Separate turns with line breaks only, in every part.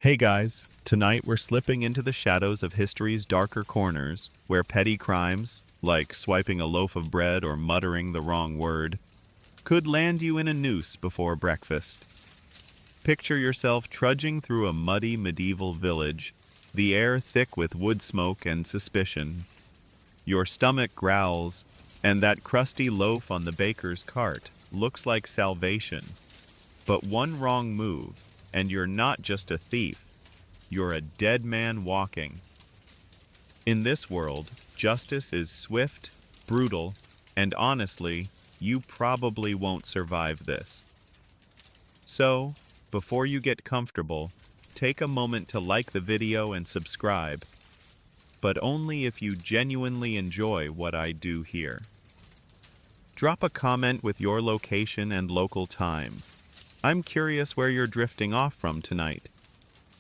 Hey guys, tonight we're slipping into the shadows of history's darker corners, where petty crimes, like swiping a loaf of bread or muttering the wrong word, could land you in a noose before breakfast. Picture yourself trudging through a muddy medieval village, the air thick with wood smoke and suspicion. Your stomach growls, and that crusty loaf on the baker's cart looks like salvation. But one wrong move, and you're not just a thief, you're a dead man walking. In this world, justice is swift, brutal, and honestly, you probably won't survive this. So, before you get comfortable, take a moment to like the video and subscribe, but only if you genuinely enjoy what I do here. Drop a comment with your location and local time. I'm curious where you're drifting off from tonight.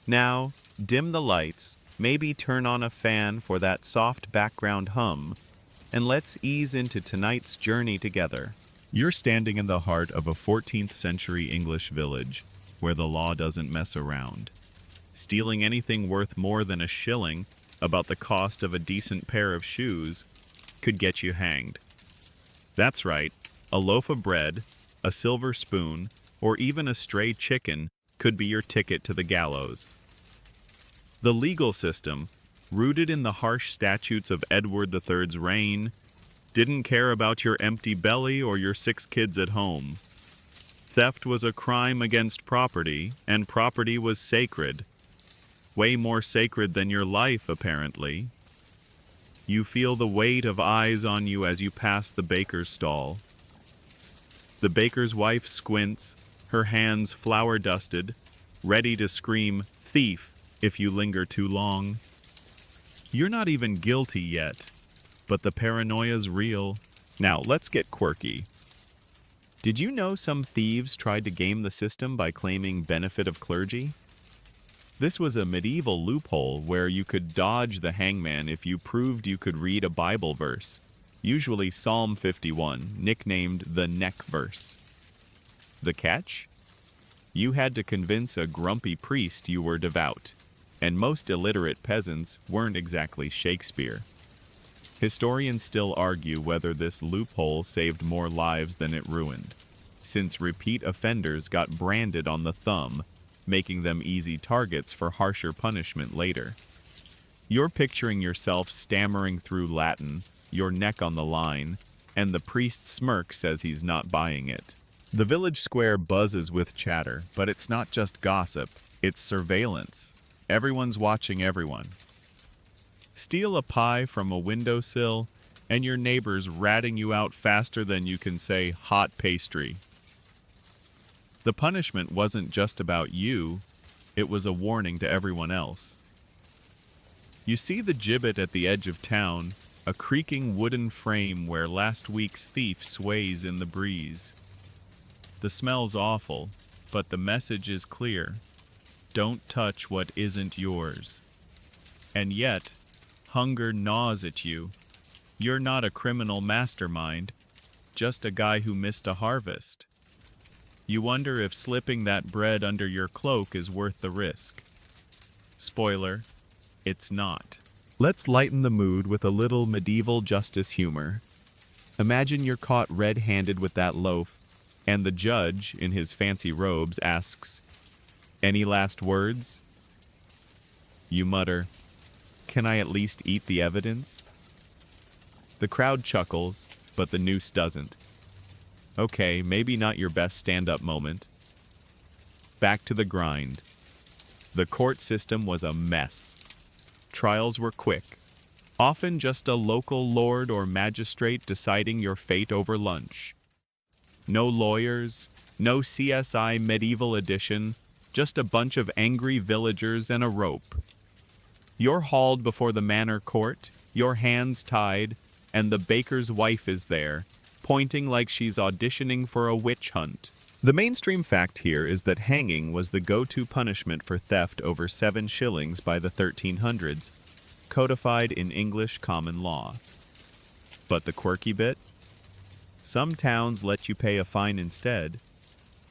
Now, dim the lights, maybe turn on a fan for that soft background hum, and let's ease into tonight's journey together. You're standing in the heart of a 14th century English village, where the law doesn't mess around. Stealing anything worth more than a shilling, about the cost of a decent pair of shoes, could get you hanged. That's right, a loaf of bread, a silver spoon, or even a stray chicken could be your ticket to the gallows. The legal system, rooted in the harsh statutes of Edward III's reign, didn't care about your empty belly or your 6 kids at home. Theft was a crime against property, and property was sacred. Way more sacred than your life, apparently. You feel the weight of eyes on you as you pass the baker's stall. The baker's wife squints, her hands flour-dusted, ready to scream, "Thief," if you linger too long. You're not even guilty yet, but the paranoia's real. Now, let's get quirky. Did you know some thieves tried to game the system by claiming benefit of clergy? This was a medieval loophole where you could dodge the hangman if you proved you could read a Bible verse, usually Psalm 51, nicknamed the neck verse. The catch? You had to convince a grumpy priest you were devout, and most illiterate peasants weren't exactly Shakespeare. Historians still argue whether this loophole saved more lives than it ruined, since repeat offenders got branded on the thumb, making them easy targets for harsher punishment later. You're picturing yourself stammering through Latin, your neck on the line, and the priest smirk says he's not buying it. The village square buzzes with chatter, but it's not just gossip, it's surveillance. Everyone's watching everyone. Steal a pie from a windowsill, and your neighbor's ratting you out faster than you can say hot pastry. The punishment wasn't just about you, it was a warning to everyone else. You see the gibbet at the edge of town, a creaking wooden frame where last week's thief sways in the breeze. The smell's awful, but the message is clear. Don't touch what isn't yours. And yet, hunger gnaws at you. You're not a criminal mastermind, just a guy who missed a harvest. You wonder if slipping that bread under your cloak is worth the risk. Spoiler, it's not. Let's lighten the mood with a little medieval justice humor. Imagine you're caught red-handed with that loaf, and the judge, in his fancy robes, asks, "Any last words?" You mutter, "Can I at least eat the evidence?" The crowd chuckles, but the noose doesn't. Okay, maybe not your best stand-up moment. Back to the grind. The court system was a mess. Trials were quick, often just a local lord or magistrate deciding your fate over lunch. No lawyers, no CSI Medieval Edition, just a bunch of angry villagers and a rope. You're hauled before the manor court, your hands tied, and the baker's wife is there, pointing like she's auditioning for a witch hunt. The mainstream fact here is that hanging was the go-to punishment for theft over 7 shillings by the 1300s, codified in English common law. But the quirky bit? Some towns let you pay a fine instead,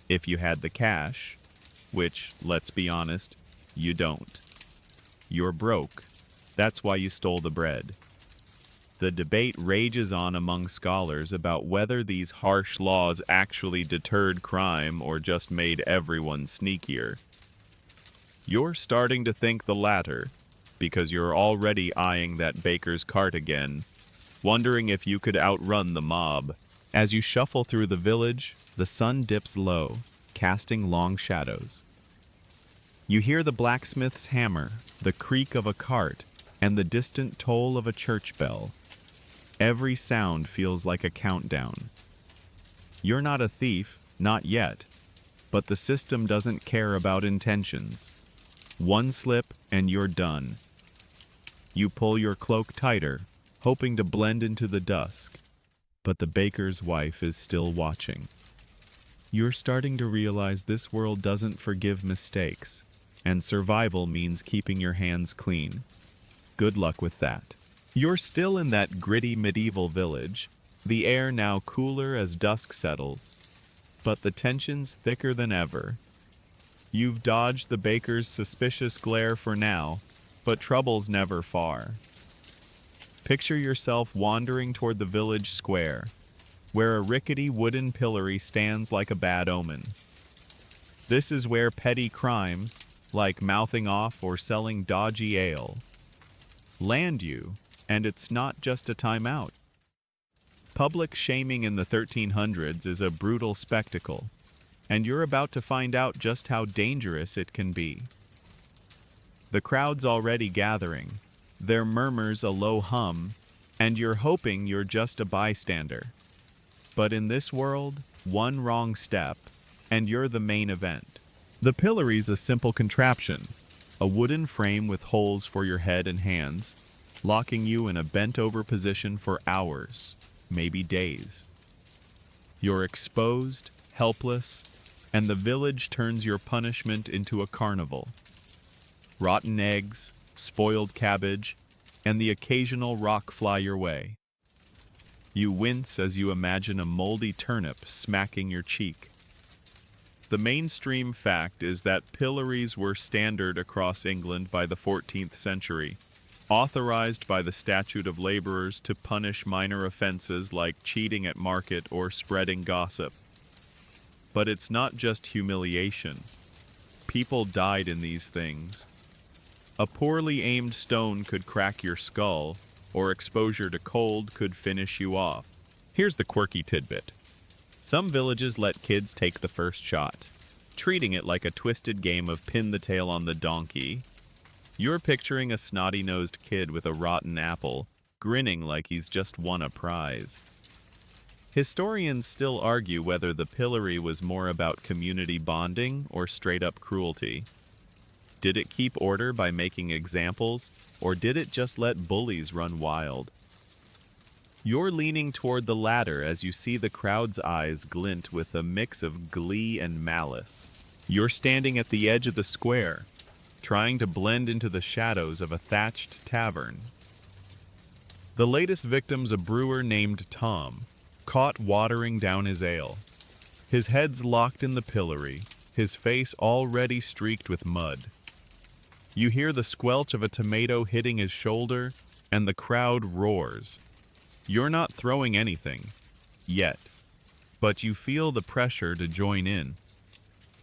if you had the cash, which, let's be honest, You don't. You're broke. That's why you stole the bread. The debate rages on among scholars about whether these harsh laws actually deterred crime or just made everyone sneakier. You're starting to think the latter, because you're already eyeing that baker's cart again, wondering if you could outrun the mob. As you shuffle through the village, the sun dips low, casting long shadows. You hear the blacksmith's hammer, the creak of a cart, and the distant toll of a church bell. Every sound feels like a countdown. You're not a thief, not yet, but the system doesn't care about intentions. One slip and you're done. You pull your cloak tighter, hoping to blend into the dusk, but the baker's wife is still watching. You're starting to realize this world doesn't forgive mistakes, and survival means keeping your hands clean. Good luck with that. You're still in that gritty medieval village, the air now cooler as dusk settles, but the tension's thicker than ever. You've dodged the baker's suspicious glare for now, but trouble's never far. Picture yourself wandering toward the village square, where a rickety wooden pillory stands like a bad omen. This is where petty crimes, like mouthing off or selling dodgy ale, land you, and it's not just a timeout. Public shaming in the 1300s is a brutal spectacle, and you're about to find out just how dangerous it can be. The crowd's already gathering, their murmurs a low hum, and you're hoping you're just a bystander. But in this world, one wrong step, and you're the main event. The pillory's a simple contraption, a wooden frame with holes for your head and hands, locking you in a bent-over position for hours, maybe days. You're exposed, helpless, and the village turns your punishment into a carnival. Rotten eggs, spoiled cabbage, and the occasional rock fly your way. You wince as you imagine a moldy turnip smacking your cheek. The mainstream fact is that pillories were standard across England by the 14th century, authorized by the Statute of Laborers to punish minor offenses like cheating at market or spreading gossip. But it's not just humiliation. People died in these things. A poorly aimed stone could crack your skull, or exposure to cold could finish you off. Here's the quirky tidbit. Some villages let kids take the first shot, treating it like a twisted game of pin the tail on the donkey. You're picturing a snotty-nosed kid with a rotten apple, grinning like he's just won a prize. Historians still argue whether the pillory was more about community bonding or straight-up cruelty. Did it keep order by making examples, or did it just let bullies run wild? You're leaning toward the latter as you see the crowd's eyes glint with a mix of glee and malice. You're standing at the edge of the square, trying to blend into the shadows of a thatched tavern. The latest victim's a brewer named Tom, caught watering down his ale. His head's locked in the pillory, his face already streaked with mud. You hear the squelch of a tomato hitting his shoulder, and the crowd roars. You're not throwing anything, yet, but you feel the pressure to join in.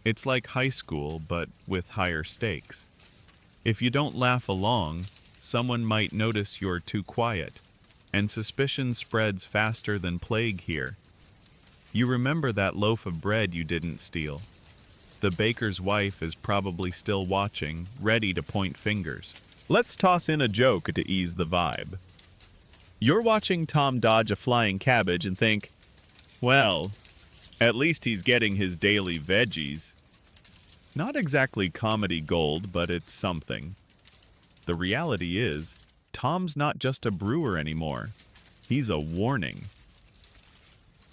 It's like high school, but with higher stakes. If you don't laugh along, someone might notice you're too quiet, and suspicion spreads faster than plague here. You remember that loaf of bread you didn't steal. The baker's wife is probably still watching, ready to point fingers. Let's toss in a joke to ease the vibe. You're watching Tom dodge a flying cabbage and think, well, at least he's getting his daily veggies. Not exactly comedy gold, but it's something. The reality is, Tom's not just a brewer anymore. He's a warning.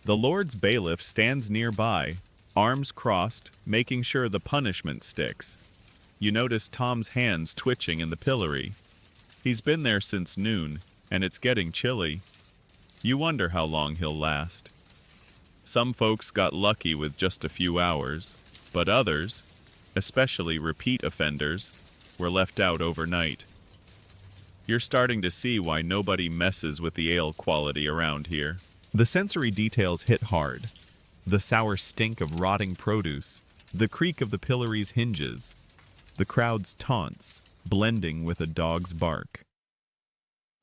The Lord's bailiff stands nearby, arms crossed, making sure the punishment sticks. You notice Tom's hands twitching in the pillory. He's been there since noon, and it's getting chilly. You wonder how long he'll last. Some folks got lucky with just a few hours, but others, especially repeat offenders, were left out overnight. You're starting to see why nobody messes with the ale quality around here. The sensory details hit hard. The sour stink of rotting produce, the creak of the pillory's hinges, the crowd's taunts, blending with a dog's bark.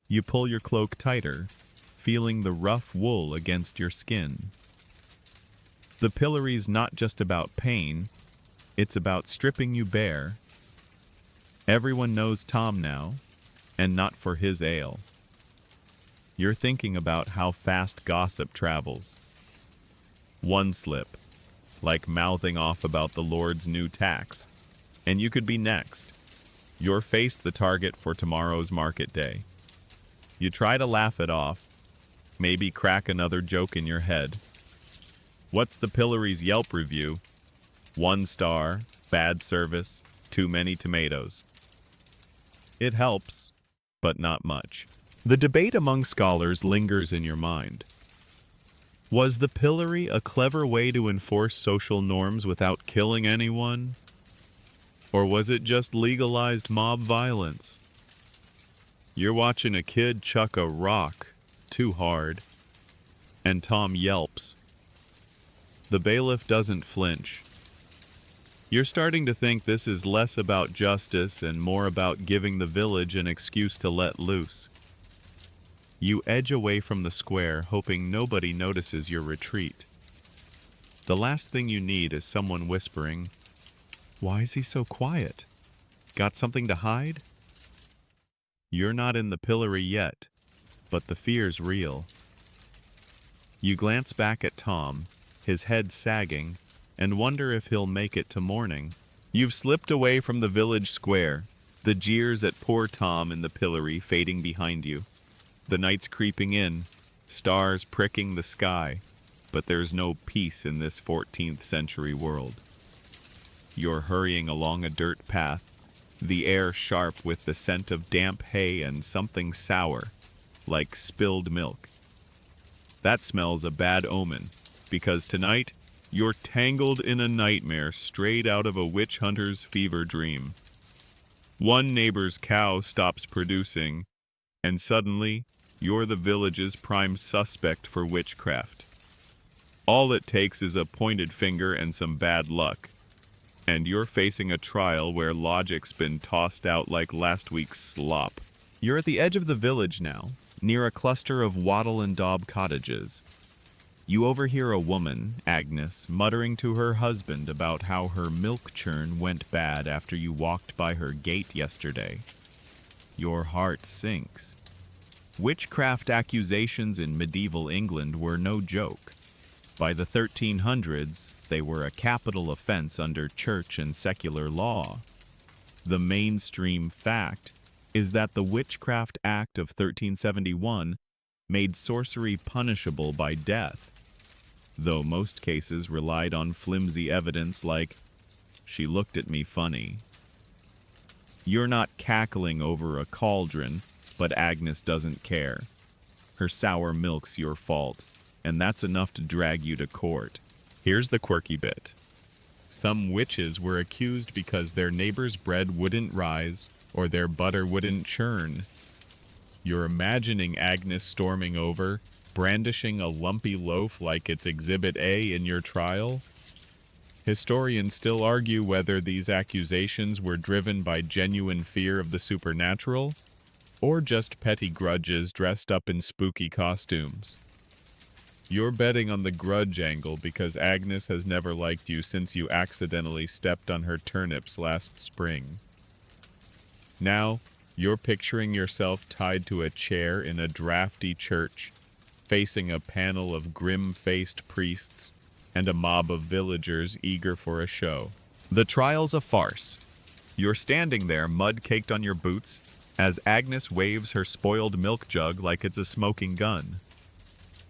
You pull your cloak tighter, feeling the rough wool against your skin. The pillory's not just about pain, it's about stripping you bare. Everyone knows Tom now, and not for his ale. You're thinking about how fast gossip travels. One slip, like mouthing off about the Lord's new tax, and you could be next. You're face the target for tomorrow's market day. You try to laugh it off, maybe crack another joke in your head. What's the pillory's Yelp review? 1 star, bad service, too many tomatoes. It helps, but not much. The debate among scholars lingers in your mind. Was the pillory a clever way to enforce social norms without killing anyone? Or was it just legalized mob violence? You're watching a kid chuck a rock too hard, and Tom yelps. The bailiff doesn't flinch. You're starting to think this is less about justice and more about giving the village an excuse to let loose. You edge away from the square, hoping nobody notices your retreat. The last thing you need is someone whispering, "Why is he so quiet? Got something to hide?" You're not in the pillory yet, but the fear's real. You glance back at Tom, his head sagging, and wonder if he'll make it to morning. You've slipped away from the village square, the jeers at poor Tom in the pillory fading behind you. The night's creeping in, stars pricking the sky, but there's no peace in this 14th century world. You're hurrying along a dirt path, the air sharp with the scent of damp hay and something sour, like spilled milk. That smells a bad omen, because tonight you're tangled in a nightmare straight out of a witch hunter's fever dream. One neighbor's cow stops producing, and suddenly you're the village's prime suspect for witchcraft. All it takes is a pointed finger and some bad luck, and you're facing a trial where logic's been tossed out like last week's slop. You're at the edge of the village now, near a cluster of wattle and daub cottages. You overhear a woman, Agnes, muttering to her husband about how her milk churn went bad after you walked by her gate yesterday. Your heart sinks. Witchcraft accusations in medieval England were no joke. By the 1300s, they were a capital offense under church and secular law. The mainstream fact is that the Witchcraft Act of 1371 made sorcery punishable by death, though most cases relied on flimsy evidence like, "She looked at me funny." You're not cackling over a cauldron, but Agnes doesn't care. Her sour milk's your fault, and that's enough to drag you to court. Here's the quirky bit. Some witches were accused because their neighbor's bread wouldn't rise or their butter wouldn't churn. You're imagining Agnes storming over, brandishing a lumpy loaf like it's Exhibit A in your trial? Historians still argue whether these accusations were driven by genuine fear of the supernatural, or just petty grudges dressed up in spooky costumes. You're betting on the grudge angle because Agnes has never liked you since you accidentally stepped on her turnips last spring. Now, you're picturing yourself tied to a chair in a drafty church, facing a panel of grim-faced priests and a mob of villagers eager for a show. The trial's a farce. You're standing there, mud-caked on your boots, as Agnes waves her spoiled milk jug like it's a smoking gun.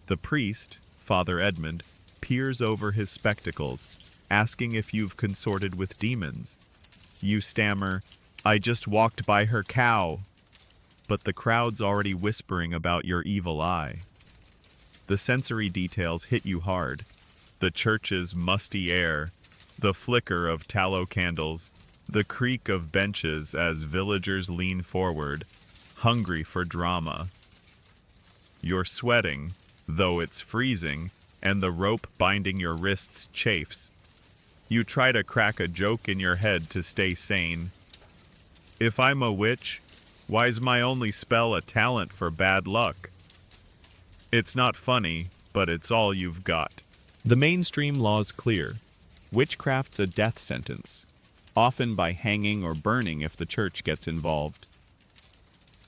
The priest, Father Edmund, peers over his spectacles, asking if you've consorted with demons. You stammer, "I just walked by her cow," but the crowd's already whispering about your evil eye. The sensory details hit you hard. The church's musty air, the flicker of tallow candles, The creak of benches as villagers lean forward, hungry for drama. You're sweating, though it's freezing, and the rope binding your wrists chafes. You try to crack a joke in your head to stay sane. If I'm a witch, why's my only spell a talent for bad luck? It's not funny, but it's all you've got. The mainstream law's clear. Witchcraft's a death sentence, often by hanging or burning if the church gets involved.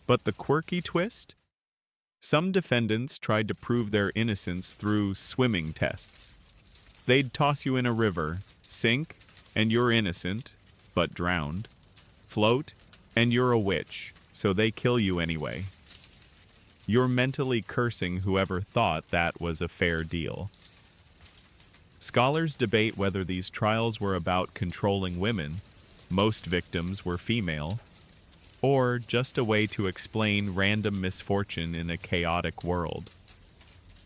But the quirky twist? Some defendants tried to prove their innocence through swimming tests. They'd toss you in a river, sink, and you're innocent, but drowned. Float, and you're a witch, so they kill you anyway. You're mentally cursing whoever thought that was a fair deal. Scholars debate whether these trials were about controlling women, most victims were female, or just a way to explain random misfortune in a chaotic world.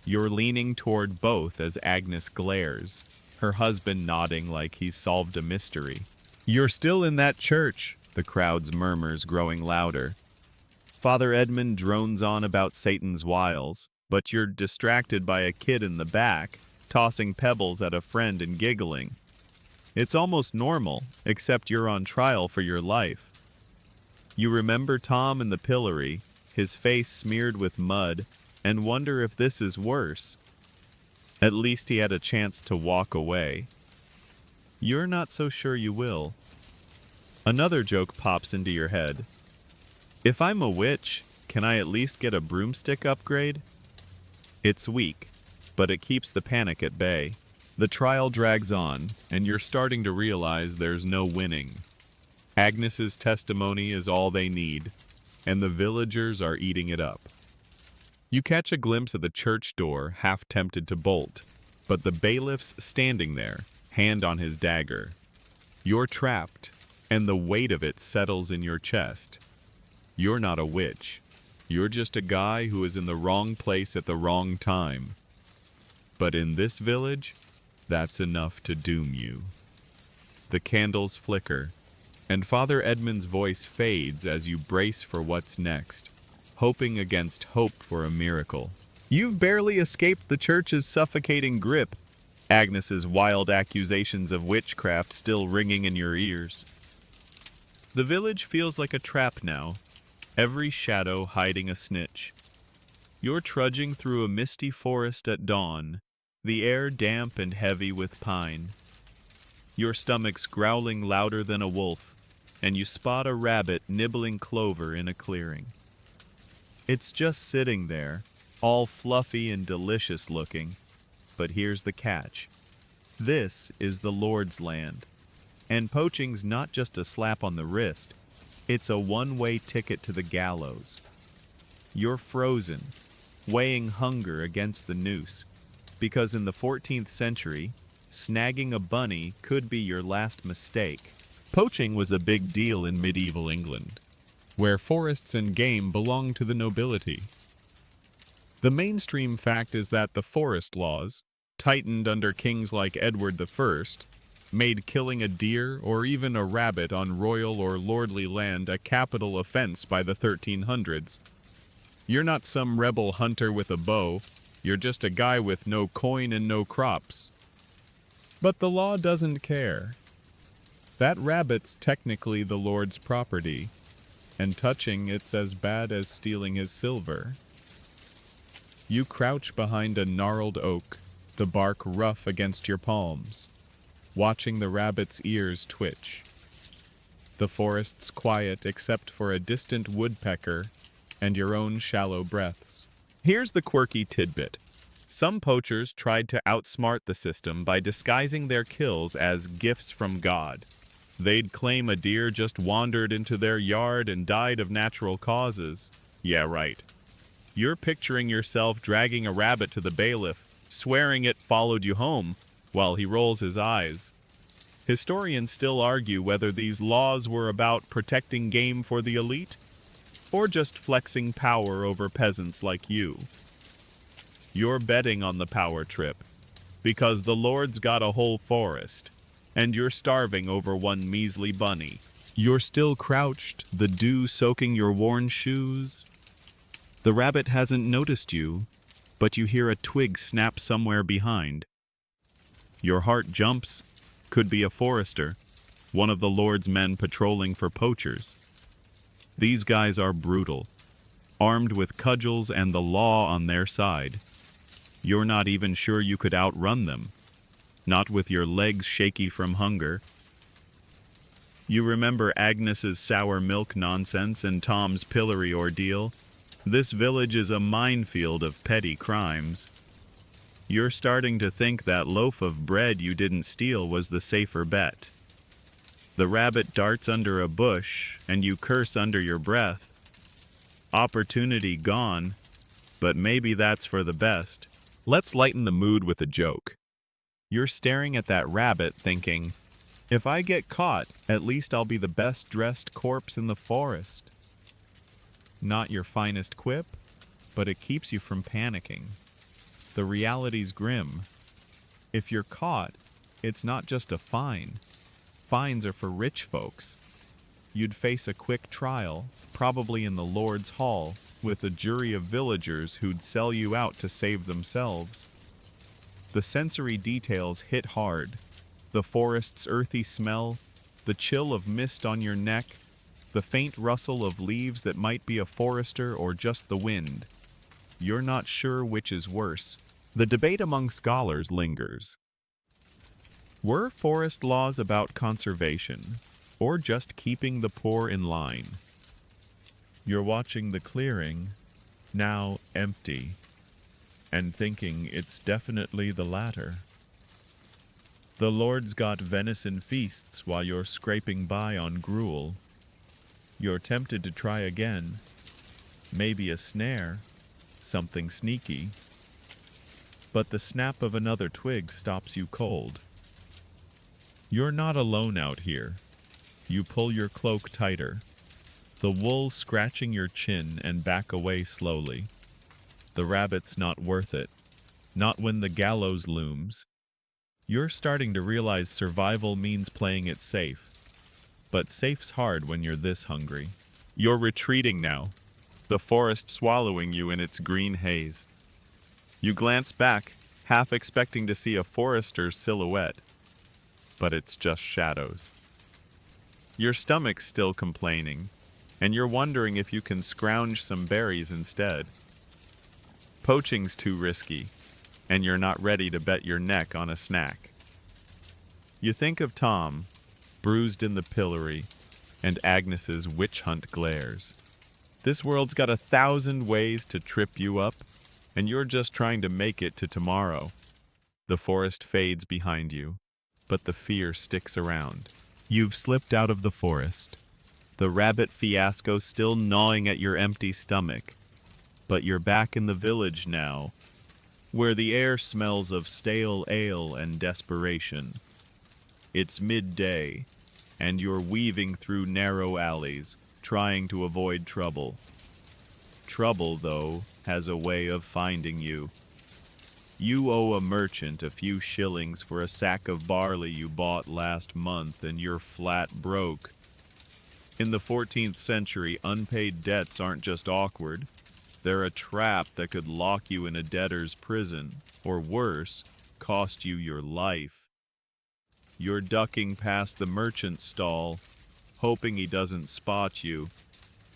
You're leaning toward both as Agnes glares, her husband nodding like he's solved a mystery. You're still in that church, the crowd's murmurs growing louder. Father Edmund drones on about Satan's wiles, but you're distracted by a kid in the back, tossing pebbles at a friend and giggling. It's almost normal, except you're on trial for your life. You remember Tom in the pillory, his face smeared with mud, and wonder if this is worse. At least he had a chance to walk away. You're not so sure you will. Another joke pops into your head. If I'm a witch, can I at least get a broomstick upgrade? It's weak, but it keeps the panic at bay. The trial drags on, and you're starting to realize there's no winning. Agnes's testimony is all they need, and the villagers are eating it up. You catch a glimpse of the church door, half tempted to bolt, but the bailiff's standing there, hand on his dagger. You're trapped, and the weight of it settles in your chest. You're not a witch. You're just a guy who is in the wrong place at the wrong time. But in this village, that's enough to doom you. The candles flicker, and Father Edmund's voice fades as you brace for what's next, hoping against hope for a miracle. You've barely escaped the church's suffocating grip, Agnes's wild accusations of witchcraft still ringing in your ears. The village feels like a trap now, every shadow hiding a snitch. You're trudging through a misty forest at dawn, the air damp and heavy with pine. Your stomach's growling louder than a wolf, and you spot a rabbit nibbling clover in a clearing. It's just sitting there, all fluffy and delicious looking. But here's the catch. This is the Lord's land, and poaching's not just a slap on the wrist, it's a one-way ticket to the gallows. You're frozen, weighing hunger against the noose, because in the 14th century, snagging a bunny could be your last mistake. Poaching was a big deal in medieval England, where forests and game belonged to the nobility. The mainstream fact is that the forest laws, tightened under kings like Edward I, made killing a deer or even a rabbit on royal or lordly land a capital offense by the 1300s. You're not some rebel hunter with a bow, you're just a guy with no coin and no crops. But the law doesn't care. That rabbit's technically the Lord's property, and touching it's as bad as stealing his silver. You crouch behind a gnarled oak, the bark rough against your palms, watching the rabbit's ears twitch. The forest's quiet except for a distant woodpecker and your own shallow breaths. Here's the quirky tidbit. Some poachers tried to outsmart the system by disguising their kills as gifts from God. They'd claim a deer just wandered into their yard and died of natural causes. Yeah, right. You're picturing yourself dragging a rabbit to the bailiff, swearing it followed you home, while he rolls his eyes. Historians still argue whether these laws were about protecting game for the elite, or just flexing power over peasants like you. You're betting on the power trip, because the Lord's got a whole forest, and you're starving over one measly bunny. You're still crouched, the dew soaking your worn shoes. The rabbit hasn't noticed you, but you hear a twig snap somewhere behind. Your heart jumps. Could be a forester, one of the Lord's men patrolling for poachers. These guys are brutal, armed with cudgels and the law on their side. You're not even sure you could outrun them, not with your legs shaky from hunger. You remember Agnes's sour milk nonsense and Tom's pillory ordeal. This village is a minefield of petty crimes. You're starting to think that loaf of bread you didn't steal was the safer bet. The rabbit darts under a bush, and you curse under your breath. Opportunity gone, but maybe that's for the best. Let's lighten the mood with a joke. You're staring at that rabbit thinking, if I get caught, at least I'll be the best-dressed corpse in the forest. Not your finest quip, but it keeps you from panicking. The reality's grim. If you're caught, it's not just a fine. Fines are for rich folks. You'd face a quick trial, probably in the Lord's Hall, with a jury of villagers who'd sell you out to save themselves. The sensory details hit hard. The forest's earthy smell, the chill of mist on your neck, the faint rustle of leaves that might be a forester or just the wind. You're not sure which is worse. The debate among scholars lingers. Were forest laws about conservation, or just keeping the poor in line? You're watching the clearing, now empty, and thinking it's definitely the latter. The Lord's got venison feasts while you're scraping by on gruel. You're tempted to try again. Maybe a snare, something sneaky. But the snap of another twig stops you cold. You're not alone out here. You pull your cloak tighter, the wool scratching your chin, and back away slowly. The rabbit's not worth it, not when the gallows looms. You're starting to realize survival means playing it safe. But safe's hard when you're this hungry. You're retreating now, the forest swallowing you in its green haze. You glance back, half expecting to see a forester's silhouette, but it's just shadows. Your stomach's still complaining, and you're wondering if you can scrounge some berries instead. Poaching's too risky, and you're not ready to bet your neck on a snack. You think of Tom, bruised in the pillory, and Agnes's witch hunt glares. This world's got 1,000 ways to trip you up, and you're just trying to make it to tomorrow. The forest fades behind you, but the fear sticks around. You've slipped out of the forest, the rabbit fiasco still gnawing at your empty stomach. But you're back in the village now, where the air smells of stale ale and desperation. It's midday, and you're weaving through narrow alleys, trying to avoid trouble. Trouble, though, has a way of finding you. You owe a merchant a few shillings for a sack of barley you bought last month, and you're flat broke. In the 14th century, unpaid debts aren't just awkward. They're a trap that could lock you in a debtor's prison, or worse, cost you your life. You're ducking past the merchant's stall, hoping he doesn't spot you,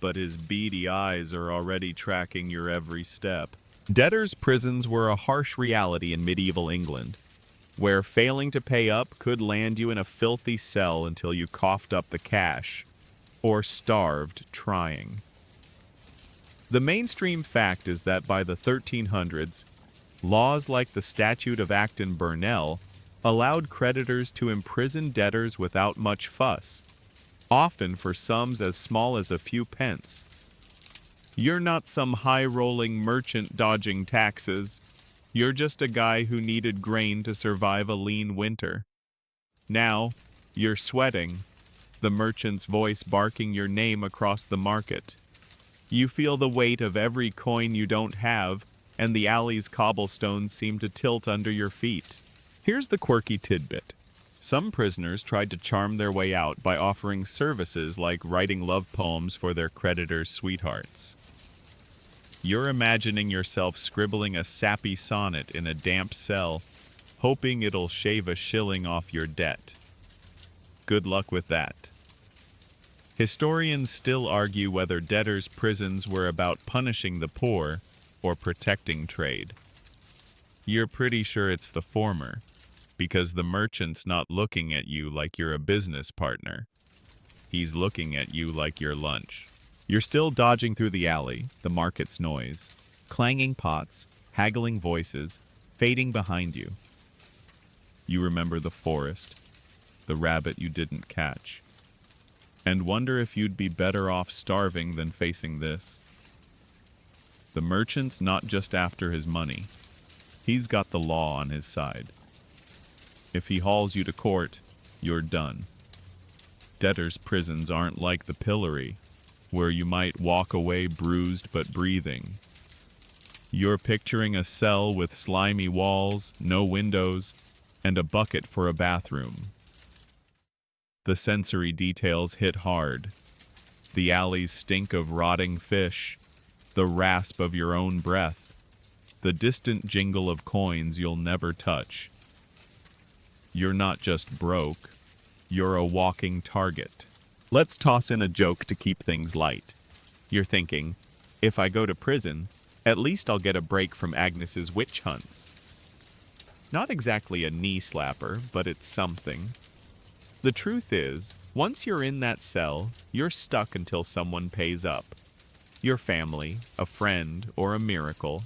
but his beady eyes are already tracking your every step. Debtors' prisons were a harsh reality in medieval England, where failing to pay up could land you in a filthy cell until you coughed up the cash, or starved trying. The mainstream fact is that by the 1300s, laws like the Statute of Acton Burnell allowed creditors to imprison debtors without much fuss, often for sums as small as a few pence. You're not some high-rolling merchant dodging taxes. You're just a guy who needed grain to survive a lean winter. Now, you're sweating, the merchant's voice barking your name across the market. You feel the weight of every coin you don't have, and the alley's cobblestones seem to tilt under your feet. Here's the quirky tidbit. Some prisoners tried to charm their way out by offering services like writing love poems for their creditors' sweethearts. You're imagining yourself scribbling a sappy sonnet in a damp cell, hoping it'll shave a shilling off your debt. Good luck with that. Historians still argue whether debtors' prisons were about punishing the poor or protecting trade. You're pretty sure it's the former, because the merchant's not looking at you like you're a business partner. He's looking at you like your lunch. You're still dodging through the alley, the market's noise, clanging pots, haggling voices, fading behind you. You remember the forest, the rabbit you didn't catch, and wonder if you'd be better off starving than facing this. The merchant's not just after his money. He's got the law on his side. If he hauls you to court, you're done. Debtors' prisons aren't like the pillory, where you might walk away bruised but breathing. You're picturing a cell with slimy walls, no windows, and a bucket for a bathroom. The sensory details hit hard. The alleys stink of rotting fish, the rasp of your own breath, the distant jingle of coins you'll never touch. You're not just broke, you're a walking target. Let's toss in a joke to keep things light. You're thinking, if I go to prison, at least I'll get a break from Agnes's witch hunts. Not exactly a knee slapper, but it's something. The truth is, once you're in that cell, you're stuck until someone pays up. Your family, a friend, or a miracle.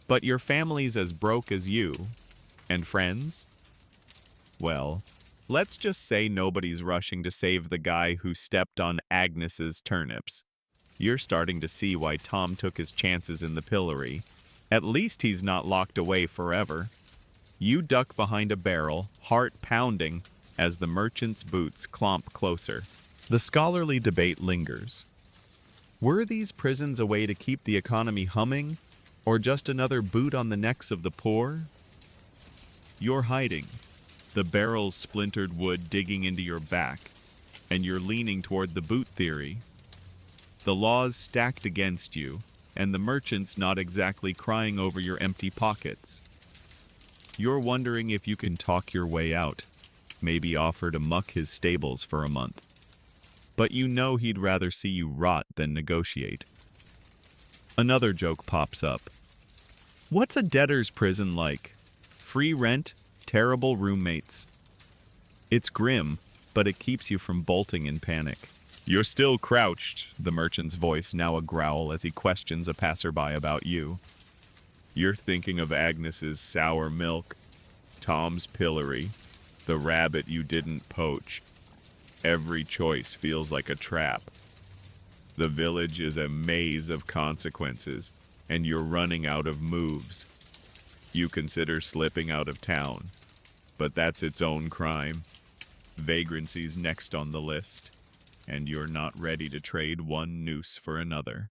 But your family's as broke as you. And friends? Well, let's just say nobody's rushing to save the guy who stepped on Agnes's turnips. You're starting to see why Tom took his chances in the pillory. At least he's not locked away forever. You duck behind a barrel, heart pounding, as the merchant's boots clomp closer. The scholarly debate lingers. Were these prisons a way to keep the economy humming, or just another boot on the necks of the poor? You're hiding, the barrel's splintered wood digging into your back, and you're leaning toward the boot theory. The law's stacked against you, and the merchant's not exactly crying over your empty pockets. You're wondering if you can talk your way out, maybe offer to muck his stables for a month. But you know he'd rather see you rot than negotiate. Another joke pops up. What's a debtor's prison like? Free rent, terrible roommates. It's grim, but it keeps you from bolting in panic. You're still crouched, the merchant's voice now a growl as he questions a passerby about you. You're thinking of Agnes's sour milk, Tom's pillory, the rabbit you didn't poach. Every choice feels like a trap. The village is a maze of consequences, and you're running out of moves. You consider slipping out of town, but that's its own crime. Vagrancy's next on the list, and you're not ready to trade one noose for another.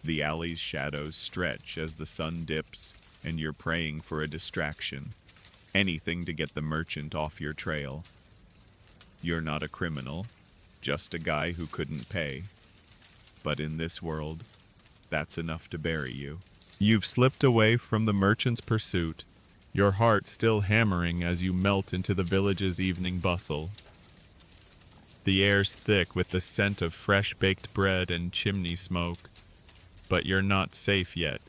The alley's shadows stretch as the sun dips, and you're praying for a distraction. Anything to get the merchant off your trail. You're not a criminal, just a guy who couldn't pay. But in this world, that's enough to bury you. You've slipped away from the merchant's pursuit, your heart still hammering as you melt into the village's evening bustle. The air's thick with the scent of fresh-baked bread and chimney smoke, but you're not safe yet.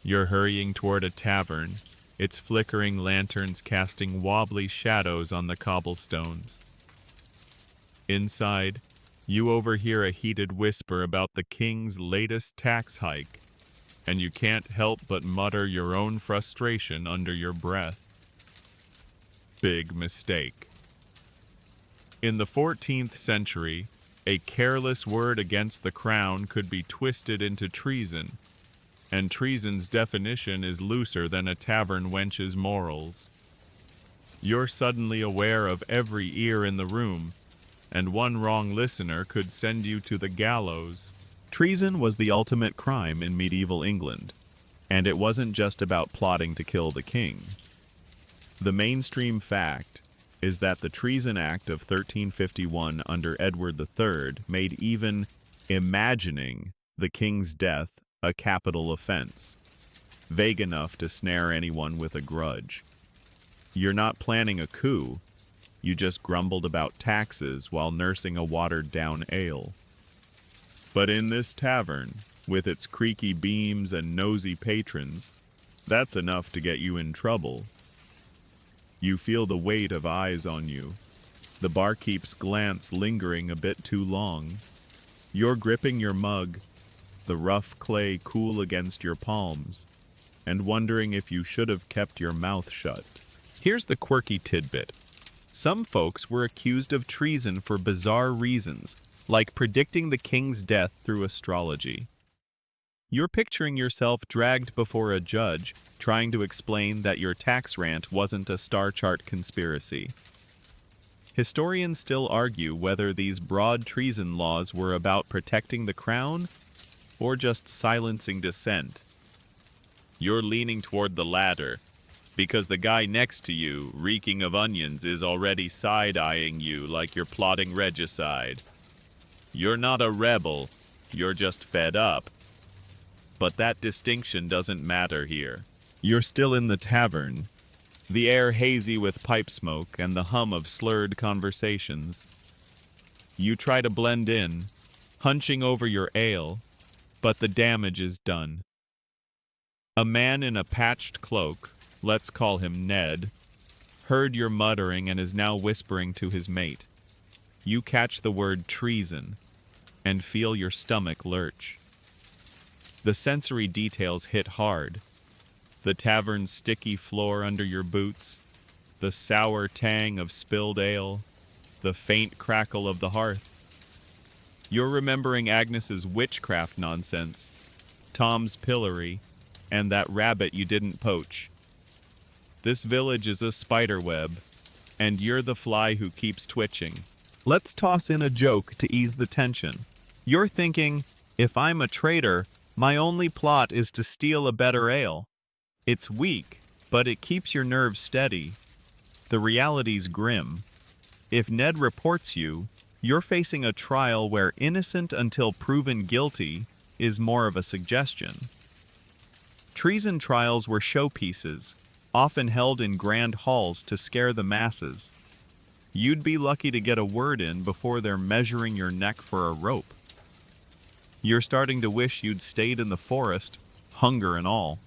You're hurrying toward a tavern, its flickering lanterns casting wobbly shadows on the cobblestones. Inside, you overhear a heated whisper about the king's latest tax hike, and you can't help but mutter your own frustration under your breath. Big mistake. In the 14th century, a careless word against the crown could be twisted into treason, and treason's definition is looser than a tavern wench's morals. You're suddenly aware of every ear in the room, and one wrong listener could send you to the gallows. Treason was the ultimate crime in medieval England, and it wasn't just about plotting to kill the king. The mainstream fact is that the Treason Act of 1351 under Edward III made even imagining the king's death a capital offense, vague enough to snare anyone with a grudge. You're not planning a coup, you just grumbled about taxes while nursing a watered-down ale. But in this tavern, with its creaky beams and nosy patrons, that's enough to get you in trouble. You feel the weight of eyes on you, the barkeep's glance lingering a bit too long. You're gripping your mug, the rough clay cool against your palms, and wondering if you should have kept your mouth shut. Here's the quirky tidbit. Some folks were accused of treason for bizarre reasons, like predicting the king's death through astrology. You're picturing yourself dragged before a judge, trying to explain that your tax rant wasn't a star chart conspiracy. Historians still argue whether these broad treason laws were about protecting the crown or just silencing dissent. You're leaning toward the latter, because the guy next to you, reeking of onions, is already side-eyeing you like you're plotting regicide. You're not a rebel, you're just fed up. But that distinction doesn't matter here. You're still in the tavern, the air hazy with pipe smoke and the hum of slurred conversations. You try to blend in, hunching over your ale, but the damage is done. A man in a patched cloak, let's call him Ned, heard your muttering and is now whispering to his mate. You catch the word treason and feel your stomach lurch. The sensory details hit hard. The tavern's sticky floor under your boots, the sour tang of spilled ale, the faint crackle of the hearth. You're remembering Agnes's witchcraft nonsense, Tom's pillory, and that rabbit you didn't poach. This village is a spider web, and you're the fly who keeps twitching. Let's toss in a joke to ease the tension. You're thinking, if I'm a traitor, my only plot is to steal a better ale. It's weak, but it keeps your nerves steady. The reality's grim. If Ned reports you, you're facing a trial where innocent until proven guilty is more of a suggestion. Treason trials were showpieces, often held in grand halls to scare the masses. You'd be lucky to get a word in before they're measuring your neck for a rope. You're starting to wish you'd stayed in the forest, hunger and all.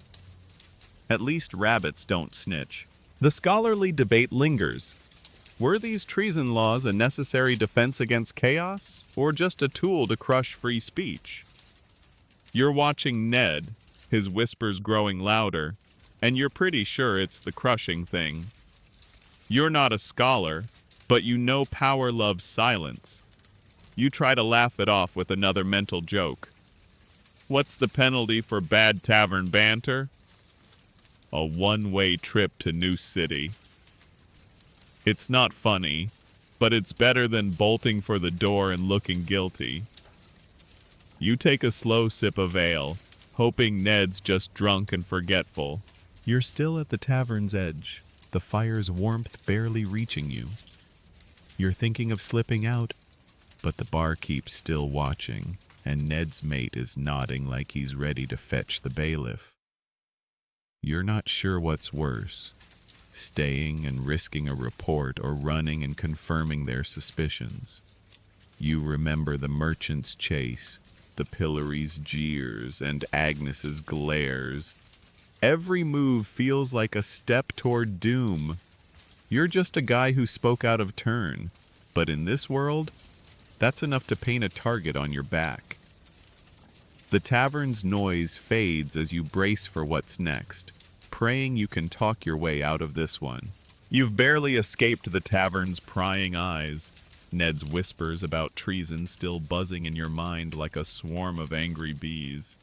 At least rabbits don't snitch. The scholarly debate lingers. Were these treason laws a necessary defense against chaos, or just a tool to crush free speech? You're watching Ned, his whispers growing louder, and you're pretty sure it's the crushing thing. You're not a scholar, but you know power loves silence. You try to laugh it off with another mental joke. What's the penalty for bad tavern banter? A one-way trip to New City. It's not funny, but it's better than bolting for the door and looking guilty. You take a slow sip of ale, hoping Ned's just drunk and forgetful. You're still at the tavern's edge, the fire's warmth barely reaching you. You're thinking of slipping out, but the barkeep's still watching, and Ned's mate is nodding like he's ready to fetch the bailiff. You're not sure what's worse, staying and risking a report or running and confirming their suspicions. You remember the merchant's chase, the pillory's jeers, and Agnes's glares. Every move feels like a step toward doom. You're just a guy who spoke out of turn, but in this world, that's enough to paint a target on your back. The tavern's noise fades as you brace for what's next, praying you can talk your way out of this one. You've barely escaped the tavern's prying eyes, Ned's whispers about treason still buzzing in your mind like a swarm of angry bees.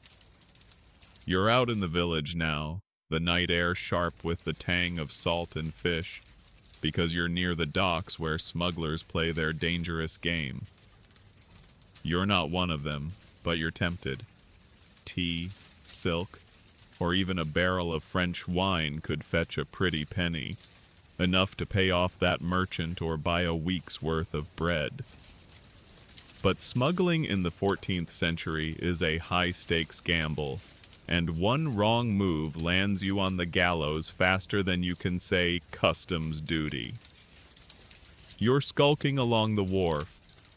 You're out in the village now, the night air sharp with the tang of salt and fish, because you're near the docks where smugglers play their dangerous game. You're not one of them, but you're tempted. Tea, silk, or even a barrel of French wine could fetch a pretty penny. enough to pay off that merchant or buy a week's worth of bread. But smuggling in the 14th century is a high-stakes gamble, and one wrong move lands you on the gallows faster than you can say customs duty. You're skulking along the wharf,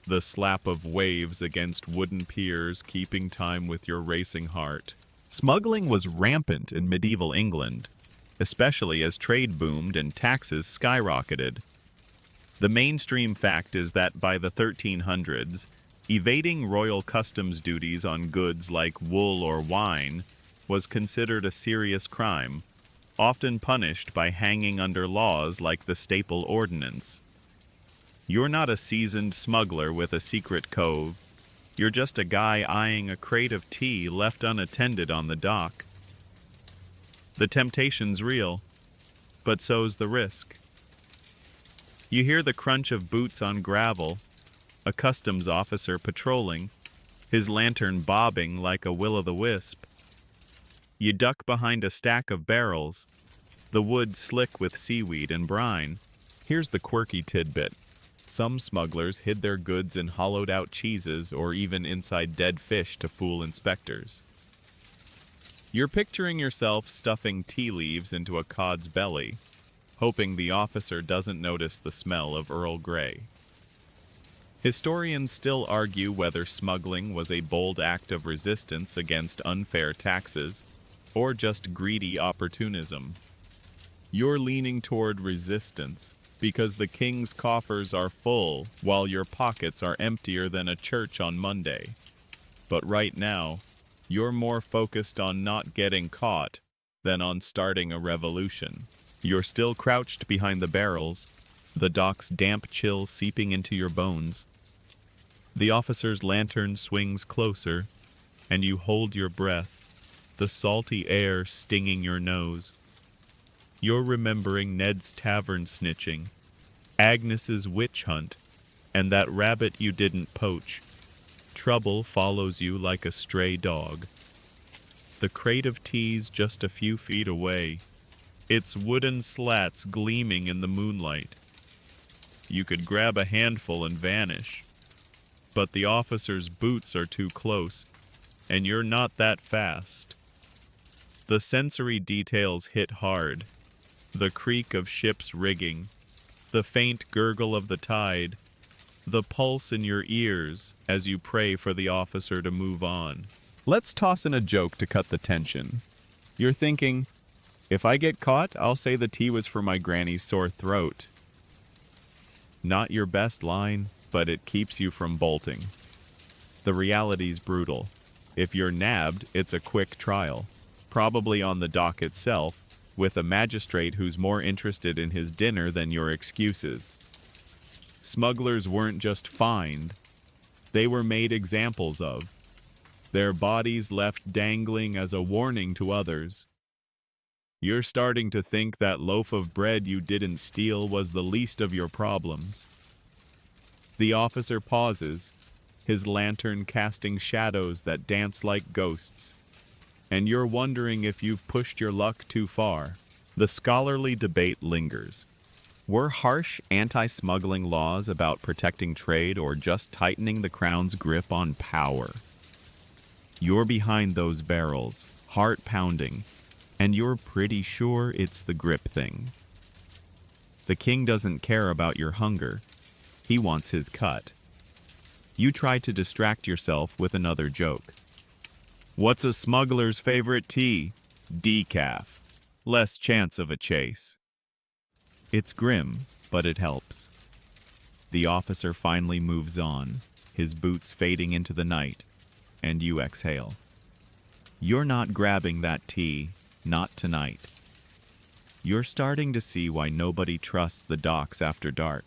the slap of waves against wooden piers keeping time with your racing heart. Smuggling was rampant in medieval England, especially as trade boomed and taxes skyrocketed. The mainstream fact is that by the 1300s, evading royal customs duties on goods like wool or wine was considered a serious crime, often punished by hanging under laws like the Staple Ordinance. You're not a seasoned smuggler with a secret cove. You're just a guy eyeing a crate of tea left unattended on the dock. The temptation's real, but so's the risk. You hear the crunch of boots on gravel, a customs officer patrolling, his lantern bobbing like a will-o'-the-wisp. You duck behind a stack of barrels, the wood slick with seaweed and brine. Here's the quirky tidbit. Some smugglers hid their goods in hollowed-out cheeses or even inside dead fish to fool inspectors. You're picturing yourself stuffing tea leaves into a cod's belly, hoping the officer doesn't notice the smell of Earl Grey. Historians still argue whether smuggling was a bold act of resistance against unfair taxes or just greedy opportunism. You're leaning toward resistance because the king's coffers are full while your pockets are emptier than a church on Monday. But right now, you're more focused on not getting caught than on starting a revolution. You're still crouched behind the barrels, the dock's damp chill seeping into your bones. The officer's lantern swings closer, and you hold your breath, the salty air stinging your nose. You're remembering Ned's tavern snitching, Agnes's witch hunt, and that rabbit you didn't poach. Trouble follows you like a stray dog. The crate of tea's just a few feet away, its wooden slats gleaming in the moonlight. You could grab a handful and vanish, but the officer's boots are too close, and you're not that fast. The sensory details hit hard. The creak of ship's rigging, the faint gurgle of the tide, the pulse in your ears as you pray for the officer to move on. Let's toss in a joke to cut the tension. You're thinking, if I get caught, I'll say the tea was for my granny's sore throat. Not your best line, but it keeps you from bolting. The reality's brutal. If you're nabbed, it's a quick trial, probably on the dock itself, with a magistrate who's more interested in his dinner than your excuses. Smugglers weren't just fined, they were made examples of, their bodies left dangling as a warning to others. You're starting to think that loaf of bread you didn't steal was the least of your problems. The officer pauses, his lantern casting shadows that dance like ghosts, and you're wondering if you've pushed your luck too far. The scholarly debate lingers. Were harsh anti-smuggling laws about protecting trade or just tightening the crown's grip on power? You're behind those barrels, heart pounding, and you're pretty sure it's the grip thing. The king doesn't care about your hunger. He wants his cut. You try to distract yourself with another joke. What's a smuggler's favorite tea? Decaf. Less chance of a chase. It's grim, but it helps. The officer finally moves on, his boots fading into the night, and you exhale. You're not grabbing that tea, not tonight. You're starting to see why nobody trusts the docks after dark.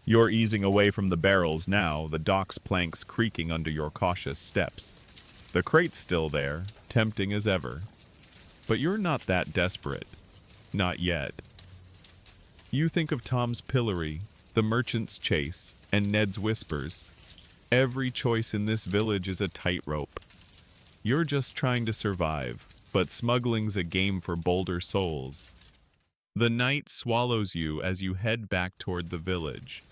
You're easing away from the barrels now, the dock's planks creaking under your cautious steps. The crate's still there, tempting as ever. But you're not that desperate. Not yet. You think of Tom's pillory, the merchant's chase, and Ned's whispers. Every choice in this village is a tightrope. You're just trying to survive, but smuggling's a game for bolder souls. The night swallows you as you head back toward the village.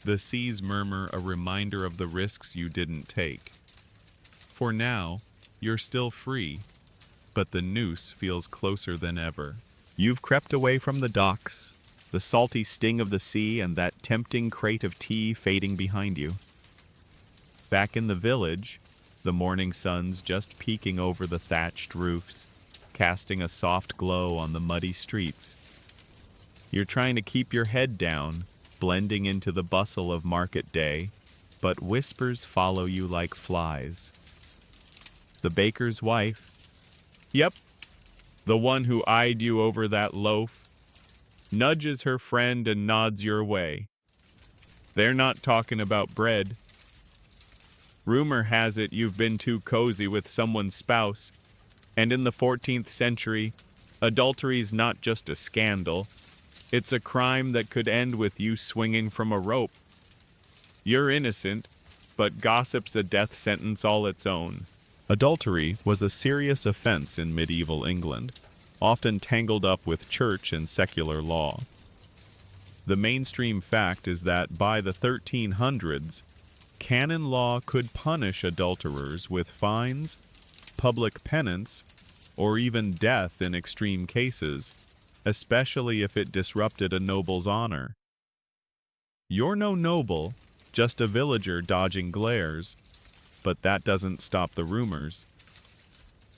The seas murmur a reminder of the risks you didn't take. For now, you're still free, but the noose feels closer than ever. You've crept away from the docks, the salty sting of the sea and that tempting crate of tea fading behind you. Back in the village, the morning sun's just peeking over the thatched roofs, casting a soft glow on the muddy streets. You're trying to keep your head down, blending into the bustle of market day, but whispers follow you like flies. The baker's wife, yep, the one who eyed you over that loaf, nudges her friend and nods your way. They're not talking about bread. Rumor has it you've been too cozy with someone's spouse, and in the 14th century, adultery's not just a scandal, it's a crime that could end with you swinging from a rope. You're innocent, but gossip's a death sentence all its own. Adultery was a serious offense in medieval England, often tangled up with church and secular law. The mainstream fact is that by the 1300s, canon law could punish adulterers with fines, public penance, or even death in extreme cases, especially if it disrupted a noble's honor. You're no noble, just a villager dodging glares, but that doesn't stop the rumors.